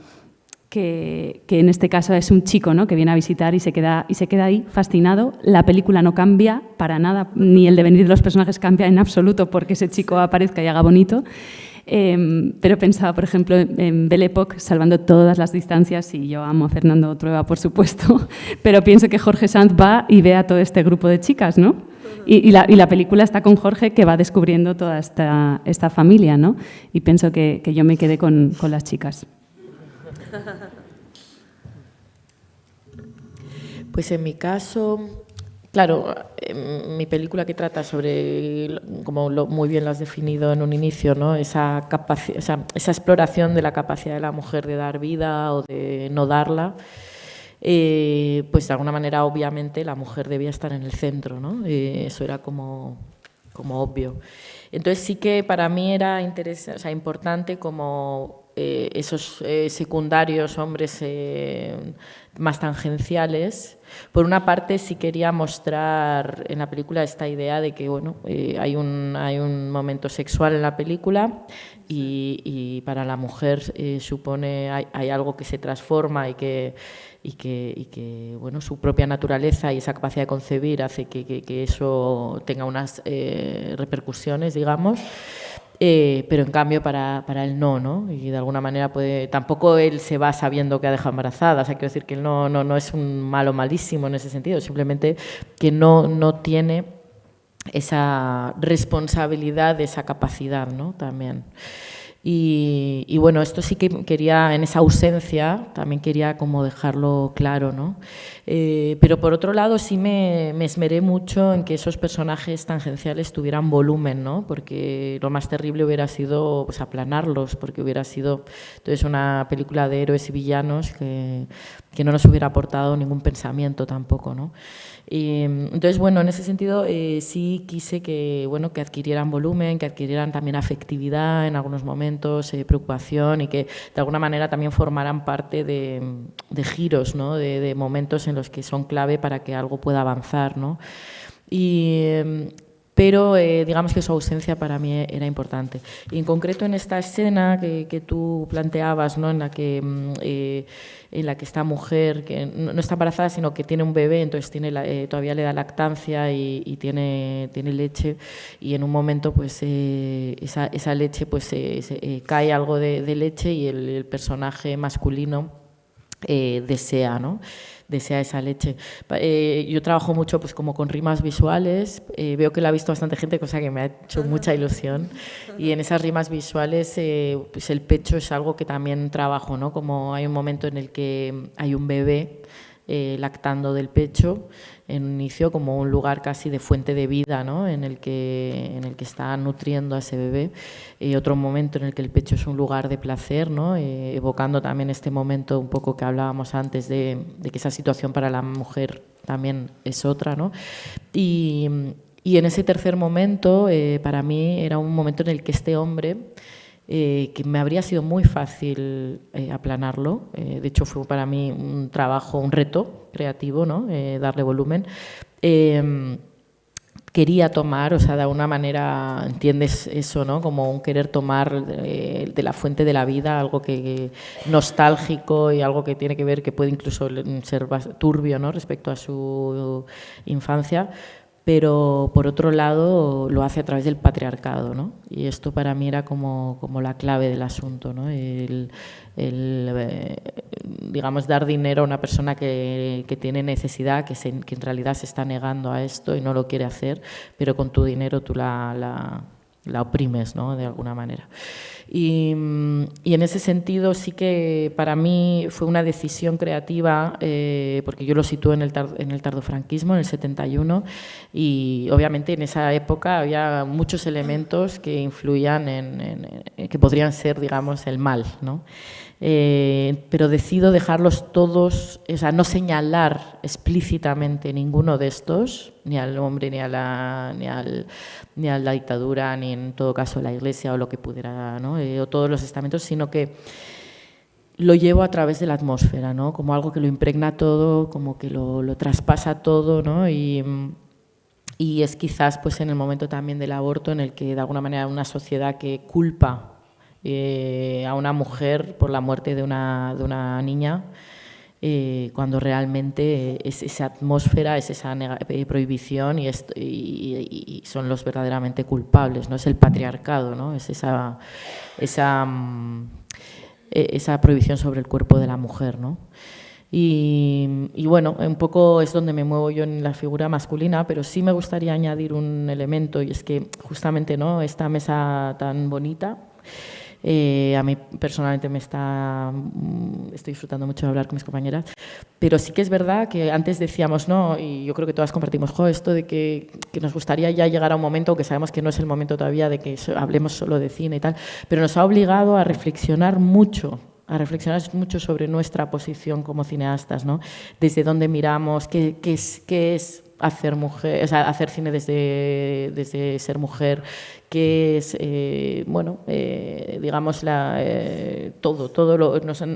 en este caso es un chico, ¿no?, que viene a visitar y se queda ahí fascinado. La película no cambia para nada, ni el devenir de los personajes cambia en absoluto porque ese chico aparezca y haga bonito. Pero pensaba, por ejemplo, en Belle Époque, salvando todas las distancias, y yo amo a Fernando Trueba, por supuesto, pero pienso que Jorge Sanz va y ve a todo este grupo de chicas, ¿no? Y la película está con Jorge, que va descubriendo toda esta familia, ¿no? Y pienso que yo me quedé con las chicas. Pues en mi caso, claro, mi película que trata sobre, como muy bien lo has definido en un inicio, ¿no?, esa exploración de la capacidad de la mujer de dar vida o de no darla, pues de alguna manera, obviamente, la mujer debía estar en el centro, ¿no? Eso era como obvio. Entonces sí que para mí era importante como esos secundarios hombres más tangenciales. Por una parte, sí quería mostrar en la película esta idea de que, bueno, hay un momento sexual en la película y para la mujer supone, hay algo que se transforma y que bueno, su propia naturaleza y esa capacidad de concebir hace que eso tenga unas repercusiones, digamos. Pero en cambio para él no, y de alguna manera tampoco él se va sabiendo que ha dejado embarazada, o sea, quiero decir que él no es un malo malísimo en ese sentido, simplemente que no tiene esa responsabilidad de esa capacidad, ¿no?, también. Y bueno, esto sí que quería, en esa ausencia, también quería como dejarlo claro, ¿no? Pero por otro lado sí me esmeré mucho en que esos personajes tangenciales tuvieran volumen, ¿no? Porque lo más terrible hubiera sido, pues, aplanarlos, porque hubiera sido entonces una película de héroes y villanos que no nos hubiera aportado ningún pensamiento tampoco, ¿no? Entonces, bueno, en ese sentido sí quise que adquirieran volumen, que adquirieran también afectividad en algunos momentos, preocupación, y que de alguna manera también formaran parte de giros, ¿no?, de momentos en los que son clave para que algo pueda avanzar, ¿no? Pero digamos que su ausencia para mí era importante. Y en concreto en esta escena que tú planteabas, ¿no?, en la que esta mujer, que no está embarazada, sino que tiene un bebé, entonces todavía le da lactancia y tiene leche, y en un momento pues esa leche, pues cae algo de leche y el personaje masculino desea, ¿no?, desea esa leche. Yo trabajo mucho pues como con rimas visuales, veo que la ha visto bastante gente, cosa que me ha hecho mucha ilusión, y en esas rimas visuales pues el pecho es algo que también trabajo, ¿no? Como hay un momento en el que hay un bebé lactando del pecho, en un inicio como un lugar casi de fuente de vida, ¿no? en el que está nutriendo a ese bebé, y otro momento en el que el pecho es un lugar de placer, ¿no? Evocando también este momento un poco que hablábamos antes de que esa situación para la mujer también es otra, ¿no? Y en ese tercer momento, para mí era un momento en el que este hombre, que me habría sido muy fácil aplanarlo, de hecho fue para mí un trabajo, un reto creativo, ¿no? Darle volumen, quería tomar, o sea, de alguna manera entiendes eso, ¿no? Como un querer tomar de la fuente de la vida, algo que nostálgico y algo que tiene que ver, que puede incluso ser turbio, ¿no? Respecto a su infancia, pero por otro lado lo hace a través del patriarcado, ¿no? Y esto para mí era como la clave del asunto, ¿no? Digamos, dar dinero a una persona que tiene necesidad, que en realidad se está negando a esto y no lo quiere hacer, pero con tu dinero tú la oprimes, ¿no? De alguna manera. Y en ese sentido sí que para mí fue una decisión creativa, porque yo lo sitúo en el tardofranquismo, en el 71, y obviamente en esa época había muchos elementos que influían que podrían ser, digamos, el mal, ¿no? Pero decido dejarlos todos, o sea, no señalar explícitamente ninguno de estos, ni al hombre, ni a la dictadura, ni en todo caso a la Iglesia o lo que pudiera, ¿no? O todos los estamentos, sino que lo llevo a través de la atmósfera, ¿no? Como algo que lo impregna todo, como que lo traspasa todo, ¿no? Y es quizás pues en el momento también del aborto en el que de alguna manera una sociedad que culpa a una mujer por la muerte de una niña, cuando realmente es esa atmósfera, es esa prohibición y son los verdaderamente culpables, ¿no? Es el patriarcado, ¿no? Es esa prohibición sobre el cuerpo de la mujer, ¿no? Y bueno, un poco es donde me muevo yo en la figura masculina, pero sí me gustaría añadir un elemento, y es que justamente, ¿no? Esta mesa tan bonita, a mí personalmente estoy disfrutando mucho de hablar con mis compañeras, pero sí que es verdad que antes decíamos, ¿no? Y yo creo que todas compartimos, esto de que nos gustaría ya llegar a un momento, que sabemos que no es el momento todavía de que hablemos solo de cine y tal, pero nos ha obligado a reflexionar mucho sobre nuestra posición como cineastas, ¿no? Desde dónde miramos, qué es hacer mujer, o sea, hacer cine desde ser mujer, que es, digamos,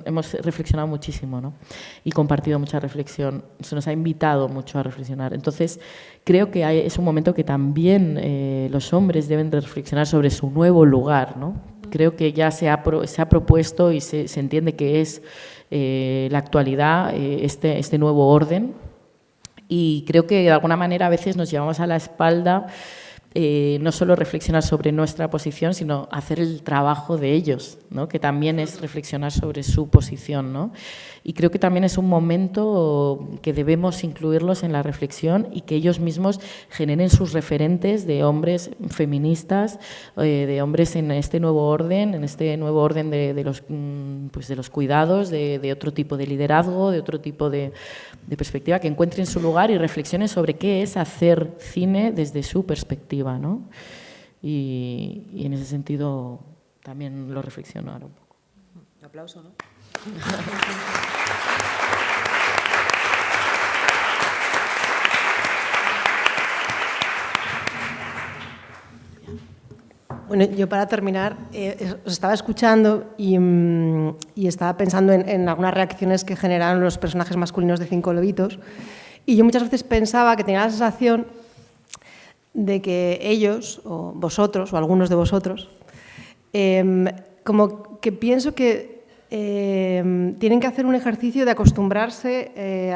hemos reflexionado muchísimo, ¿no? Y compartido mucha reflexión, se nos ha invitado mucho a reflexionar. Entonces, creo que es un momento que también los hombres deben de reflexionar sobre su nuevo lugar, ¿no? Creo que ya se ha propuesto y se entiende que es la actualidad, este nuevo orden, y creo que de alguna manera a veces nos llevamos a la espalda no solo reflexionar sobre nuestra posición, sino hacer el trabajo de ellos, ¿no? Que también es reflexionar sobre su posición, ¿no? Y creo que también es un momento que debemos incluirlos en la reflexión y que ellos mismos generen sus referentes de hombres feministas, de hombres en este nuevo orden, de los cuidados, de otro tipo de liderazgo, de otro tipo de perspectiva, que encuentren su lugar y reflexionen sobre qué es hacer cine desde su perspectiva, ¿no? Y en ese sentido también lo reflexiono ahora un poco. Un aplauso, ¿no? Bueno, yo para terminar, os estaba escuchando y estaba pensando en algunas reacciones que generaron los personajes masculinos de Cinco Lobitos, y yo muchas veces pensaba que tenía la sensación de que ellos, o vosotros, o algunos de vosotros, como que pienso que tienen que hacer un ejercicio de acostumbrarse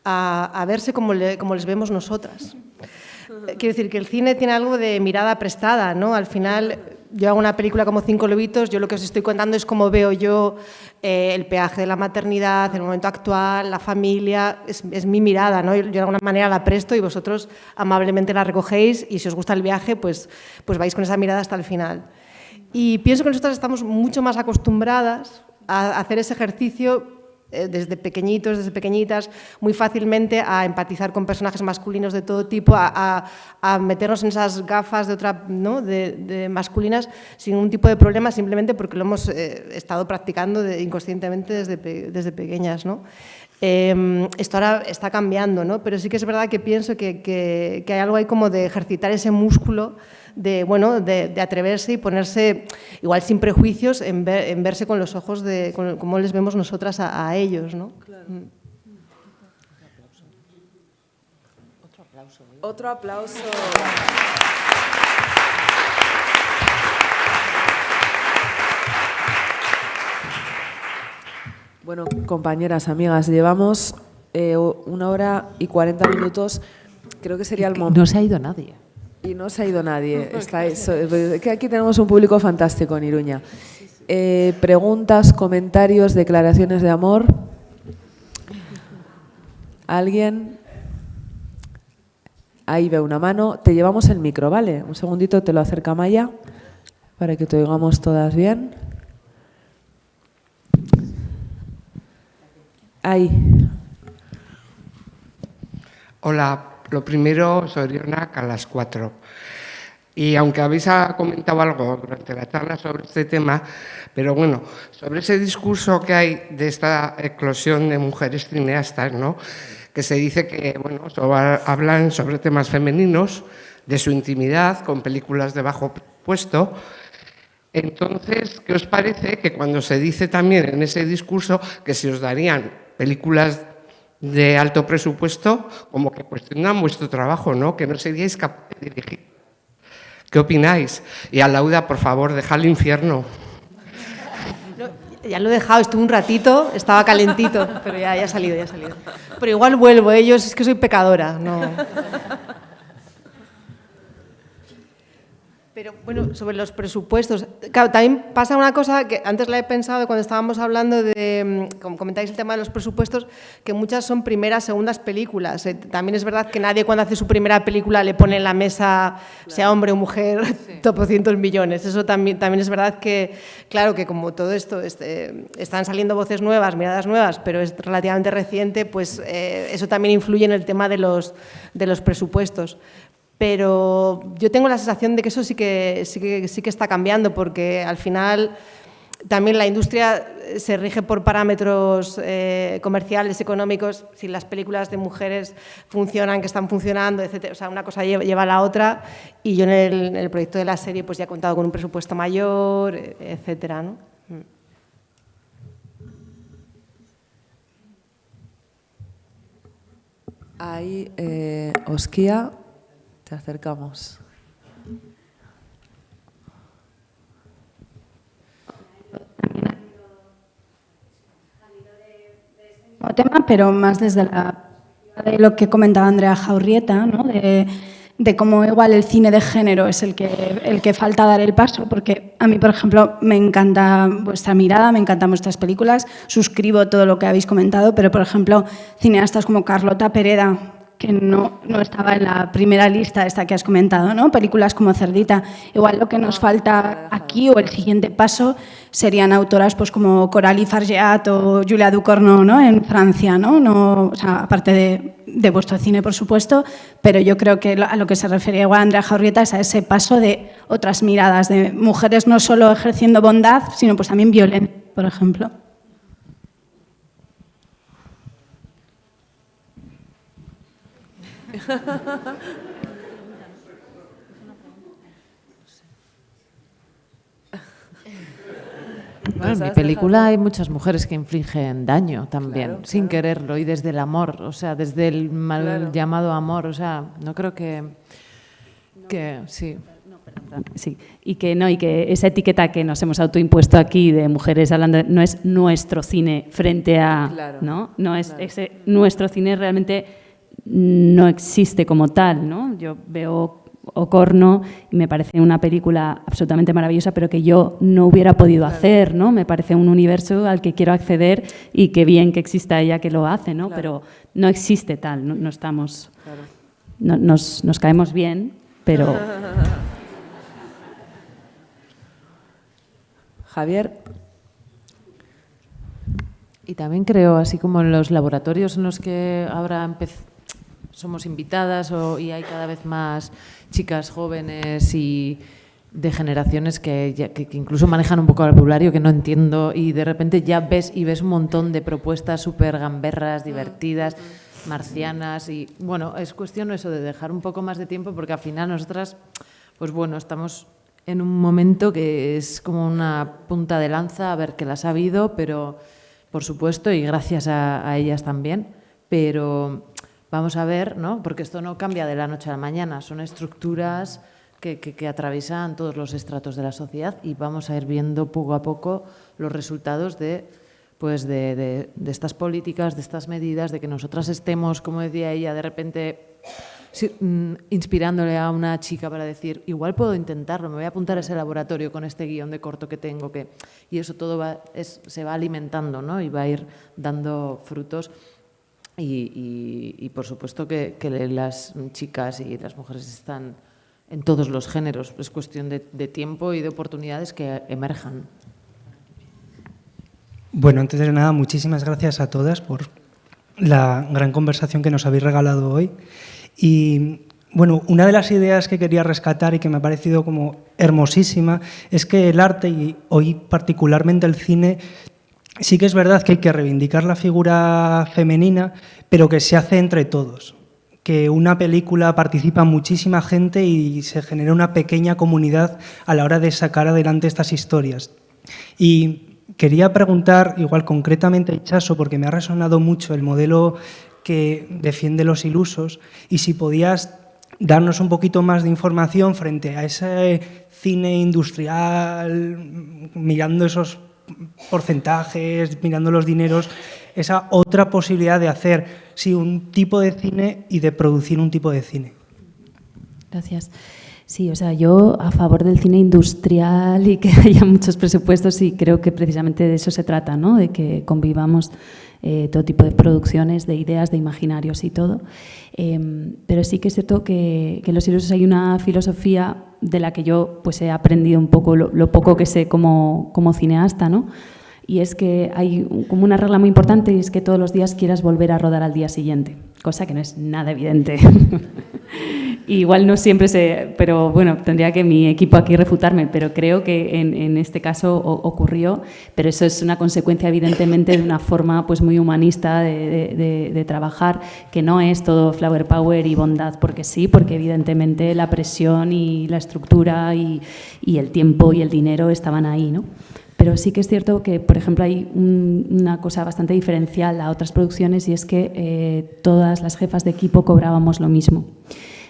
a verse como les vemos nosotras. Quiero decir que el cine tiene algo de mirada prestada, ¿no? Al final, yo hago una película como Cinco Lobitos, yo lo que os estoy contando es cómo veo yo el peaje de la maternidad, el momento actual, la familia, es mi mirada, ¿no? Yo de alguna manera la presto y vosotros amablemente la recogéis, y si os gusta el viaje, pues vais con esa mirada hasta el final. Y pienso que nosotras estamos mucho más acostumbradas a hacer ese ejercicio desde pequeñitos, desde pequeñitas, muy fácilmente a empatizar con personajes masculinos de todo tipo, a meternos en esas gafas de masculinas sin ningún tipo de problema, simplemente porque lo hemos estado practicando inconscientemente desde pequeñas, ¿no? Esto ahora está cambiando, ¿no? Pero sí que es verdad que pienso que hay algo ahí como de ejercitar ese músculo de atreverse y ponerse, igual sin prejuicios, en verse con los ojos de cómo les vemos nosotras a ellos, ¿no? Claro. Otro aplauso. Bueno, compañeras, amigas, llevamos 1 hora y 40 minutos. Creo que sería el momento. No se ha ido nadie. Y no se ha ido nadie. Que aquí tenemos un público fantástico en Iruña. Preguntas, comentarios, declaraciones de amor. ¿Alguien? Ahí veo una mano. Te llevamos el micro, ¿vale? Un segundito, te lo acerca Maya para que te oigamos todas bien. Ahí. Hola, lo primero, soy Rionak a las 4. Y aunque habéis comentado algo durante la charla sobre este tema, pero bueno, sobre ese discurso que hay de esta eclosión de mujeres cineastas, ¿no? Que se dice que, bueno, hablan sobre temas femeninos, de su intimidad, con películas de bajo presupuesto. Entonces, ¿qué os parece que cuando se dice también en ese discurso que si os darían películas de alto presupuesto, como que cuestionan vuestro trabajo, ¿no? Que no seríais capaces de dirigir? ¿Qué opináis? Y a Lauda, por favor, deja el infierno. Ya lo he dejado, estuve un ratito, estaba calentito, pero ya ha salido, Pero igual vuelvo, yo es que soy pecadora, no. Pero bueno, sobre los presupuestos, claro, también pasa una cosa que antes la he pensado cuando estábamos hablando de, como comentáis el tema de los presupuestos, que muchas son primeras, segundas películas. También es verdad que nadie cuando hace su primera película le pone en la mesa, sea hombre o mujer, sí, topocientos millones. Eso también es verdad que, claro, que como todo esto, están saliendo voces nuevas, miradas nuevas, pero es relativamente reciente, pues eso también influye en el tema de los presupuestos. Pero yo tengo la sensación de que eso sí que está cambiando, porque al final también la industria se rige por parámetros comerciales, económicos. Si las películas de mujeres funcionan, que están funcionando, etcétera, o sea, una cosa lleva a la otra, y yo en el proyecto de la serie pues ya he contado con un presupuesto mayor, etcétera, ¿no? Ahí, Osquía. Te acercamos. Tema, pero más desde de lo que comentaba Andrea Jaurrieta, ¿no? De cómo igual el cine de género es el que falta dar el paso, porque a mí, por ejemplo, me encanta vuestra mirada, me encantan vuestras películas, suscribo todo lo que habéis comentado, pero, por ejemplo, cineastas como Carlota Pereda, que no estaba en la primera lista esta que has comentado, ¿no? Películas como Cerdita. Igual lo que nos falta aquí, o el siguiente paso, serían autoras pues como Coralie Fargeat o Julia Ducournau, ¿no? En Francia, ¿no? O sea, aparte de vuestro cine, por supuesto, pero yo creo que a lo que se refería igual Andrea Jaurrieta es a ese paso de otras miradas, de mujeres no solo ejerciendo bondad, sino pues también violencia, por ejemplo. Bueno, en mi película hay muchas mujeres que infligen daño también, claro, sin quererlo, y desde el amor, o sea, desde el mal llamado amor, o sea, no creo que sí. Sí, y que esa etiqueta que nos hemos autoimpuesto aquí de mujeres hablando no es nuestro cine frente a, no es nuestro cine realmente no existe como tal, ¿no? Yo veo Ocorno y me parece una película absolutamente maravillosa, pero que yo no hubiera podido hacer, ¿no? Me parece un universo al que quiero acceder y qué bien que exista ella que lo hace, ¿no? Pero no existe tal, no estamos, nos caemos bien, pero... Javier. Y también creo, así como en los laboratorios en los que ahora somos invitadas y hay cada vez más chicas jóvenes y de generaciones que incluso manejan un poco el vocabulario que no entiendo, y de repente ya ves un montón de propuestas súper gamberras, divertidas, marcianas, y bueno, es cuestión eso de dejar un poco más de tiempo, porque al final nosotras, pues bueno, estamos en un momento que es como una punta de lanza, a ver, que las ha habido, pero por supuesto, y gracias a ellas también, pero vamos a ver, ¿no? Porque esto no cambia de la noche a la mañana, son estructuras que atraviesan todos los estratos de la sociedad, y vamos a ir viendo poco a poco los resultados de estas políticas, de estas medidas, de que nosotras estemos, como decía ella, de repente inspirándole a una chica para decir, igual puedo intentarlo, me voy a apuntar a ese laboratorio con este guión de corto que tengo, y eso todo se va alimentando, ¿no? Y va a ir dando frutos. Y por supuesto que las chicas y las mujeres están en todos los géneros. Es cuestión de tiempo y de oportunidades que emerjan. Bueno, antes de nada, muchísimas gracias a todas por la gran conversación que nos habéis regalado hoy. Y bueno, una de las ideas que quería rescatar y que me ha parecido como hermosísima es que el arte, y hoy particularmente el cine, sí que es verdad que hay que reivindicar la figura femenina, pero que se hace entre todos. Que una película participa muchísima gente y se genera una pequeña comunidad a la hora de sacar adelante estas historias. Y quería preguntar, igual concretamente a Itxaso, porque me ha resonado mucho el modelo que defiende Los Ilusos, y si podías darnos un poquito más de información frente a ese cine industrial, mirando esos porcentajes, mirando los dineros, esa otra posibilidad de hacer un tipo de cine y de producir un tipo de cine. Gracias. Sí, o sea, yo a favor del cine industrial y que haya muchos presupuestos, y creo que precisamente de eso se trata, ¿no? De que convivamos todo tipo de producciones, de ideas, de imaginarios y todo. Pero sí que es cierto que en Los Ilusos hay una filosofía de la que yo pues he aprendido un poco, lo poco que sé como cineasta, ¿no? Y es que hay como una regla muy importante, y es que todos los días quieras volver a rodar al día siguiente, cosa que no es nada evidente. Igual no siempre pero bueno, tendría que mi equipo aquí refutarme, pero creo que en este caso ocurrió, pero eso es una consecuencia evidentemente de una forma pues muy humanista de trabajar, que no es todo flower power y bondad porque sí, porque evidentemente la presión y la estructura y el tiempo y el dinero estaban ahí, ¿no? Pero sí que es cierto que, por ejemplo, hay una cosa bastante diferencial a otras producciones, y es que todas las jefas de equipo cobrábamos lo mismo.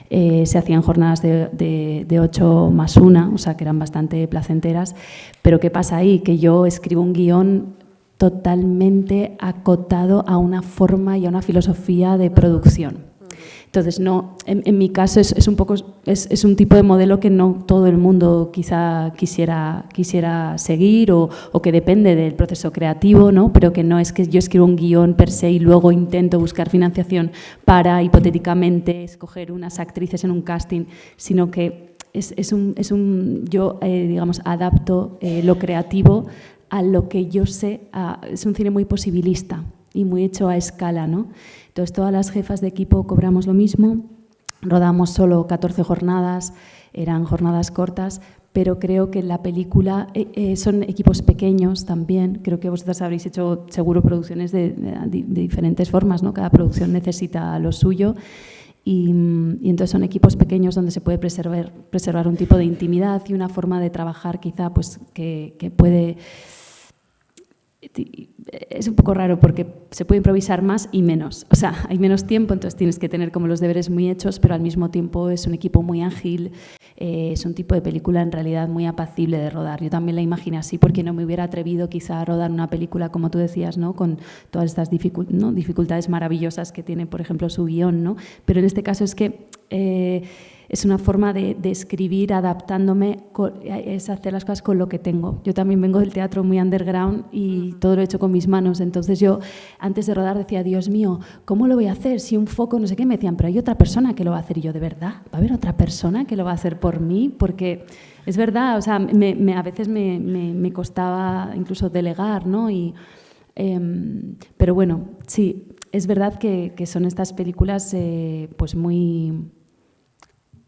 Se hacían jornadas de 8 más 1, o sea que eran bastante placenteras. Pero ¿qué pasa ahí? Que yo escribo un guión totalmente acotado a una forma y a una filosofía de producción. Entonces, no, en mi caso es un tipo de modelo que no todo el mundo quizá quisiera seguir, o que depende del proceso creativo, ¿no? Pero que no es que yo escribo un guión per se y luego intento buscar financiación para hipotéticamente escoger unas actrices en un casting, sino que yo digamos, adapto lo creativo a lo que yo sé. Es un cine muy posibilista y muy hecho a escala, ¿no? Entonces, todas las jefas de equipo cobramos lo mismo, rodamos solo 14 jornadas, eran jornadas cortas, pero creo que la película son equipos pequeños también. Creo que vosotras habréis hecho seguro producciones de diferentes formas, ¿no? Cada producción necesita lo suyo, y entonces son equipos pequeños donde se puede preservar un tipo de intimidad y una forma de trabajar quizá pues que puede... Es un poco raro porque se puede improvisar más y menos. O sea, hay menos tiempo, entonces tienes que tener como los deberes muy hechos, pero al mismo tiempo es un equipo muy ágil, es un tipo de película en realidad muy apacible de rodar. Yo también la imaginé así porque no me hubiera atrevido quizá a rodar una película, como tú decías, ¿no? Con todas estas dificultades maravillosas que tiene, por ejemplo, su guión, ¿no? Pero en este caso es que... es una forma de escribir adaptándome, es hacer las cosas con lo que tengo. Yo también vengo del teatro muy underground y todo lo he hecho con mis manos. Entonces yo, antes de rodar, decía, Dios mío, ¿cómo lo voy a hacer? Si un foco, no sé qué, me decían, pero hay otra persona que lo va a hacer. Y yo, ¿de verdad? ¿Va a haber otra persona que lo va a hacer por mí? Porque es verdad, o sea, a veces me costaba incluso delegar, ¿no? Y Pero bueno, sí, es verdad que son estas películas pues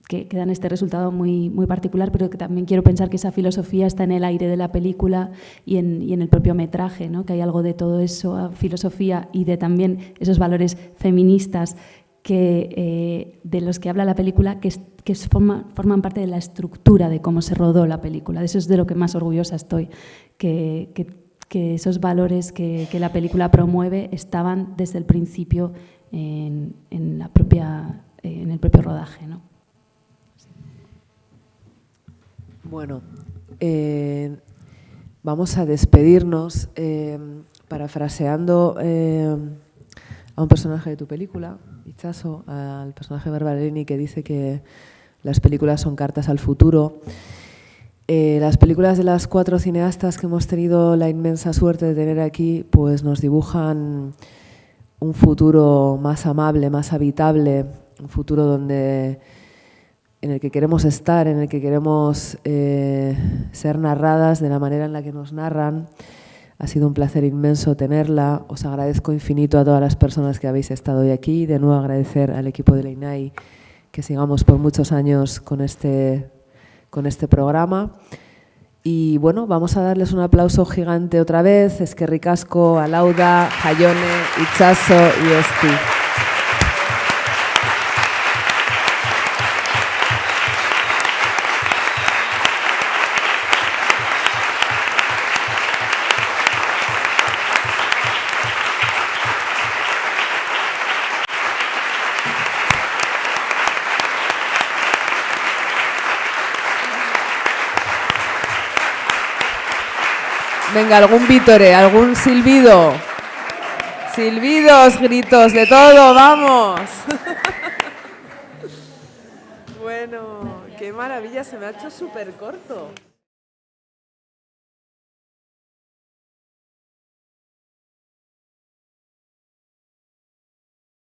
que dan este resultado muy particular, pero que también quiero pensar que esa filosofía está en el aire de la película y en el propio metraje, ¿no? Que hay algo de todo eso, filosofía y de también esos valores feministas de los que habla la película, que forman parte de la estructura de cómo se rodó la película. De eso es de lo que más orgullosa estoy, que esos valores que la película promueve estaban desde el principio en el propio rodaje, ¿no? Bueno, vamos a despedirnos parafraseando a un personaje de tu película, Itxaso, al personaje Barberini, que dice que las películas son cartas al futuro. Las películas de las 4 cineastas que hemos tenido la inmensa suerte de tener aquí, pues nos dibujan un futuro más amable, más habitable, un futuro en el que queremos estar, en el que queremos ser narradas de la manera en la que nos narran. Ha sido un placer inmenso tenerla. Os agradezco infinito a todas las personas que habéis estado hoy aquí. De nuevo agradecer al equipo de la INAI que sigamos por muchos años con este programa. Y bueno, vamos a darles un aplauso gigante otra vez. Eskerrik asko, Alauda, Jaione, Itxaso y Esti. Venga, algún vítore, algún silbido. Silbidos, gritos, de todo, vamos. Bueno, qué maravilla, se me ha hecho súper corto.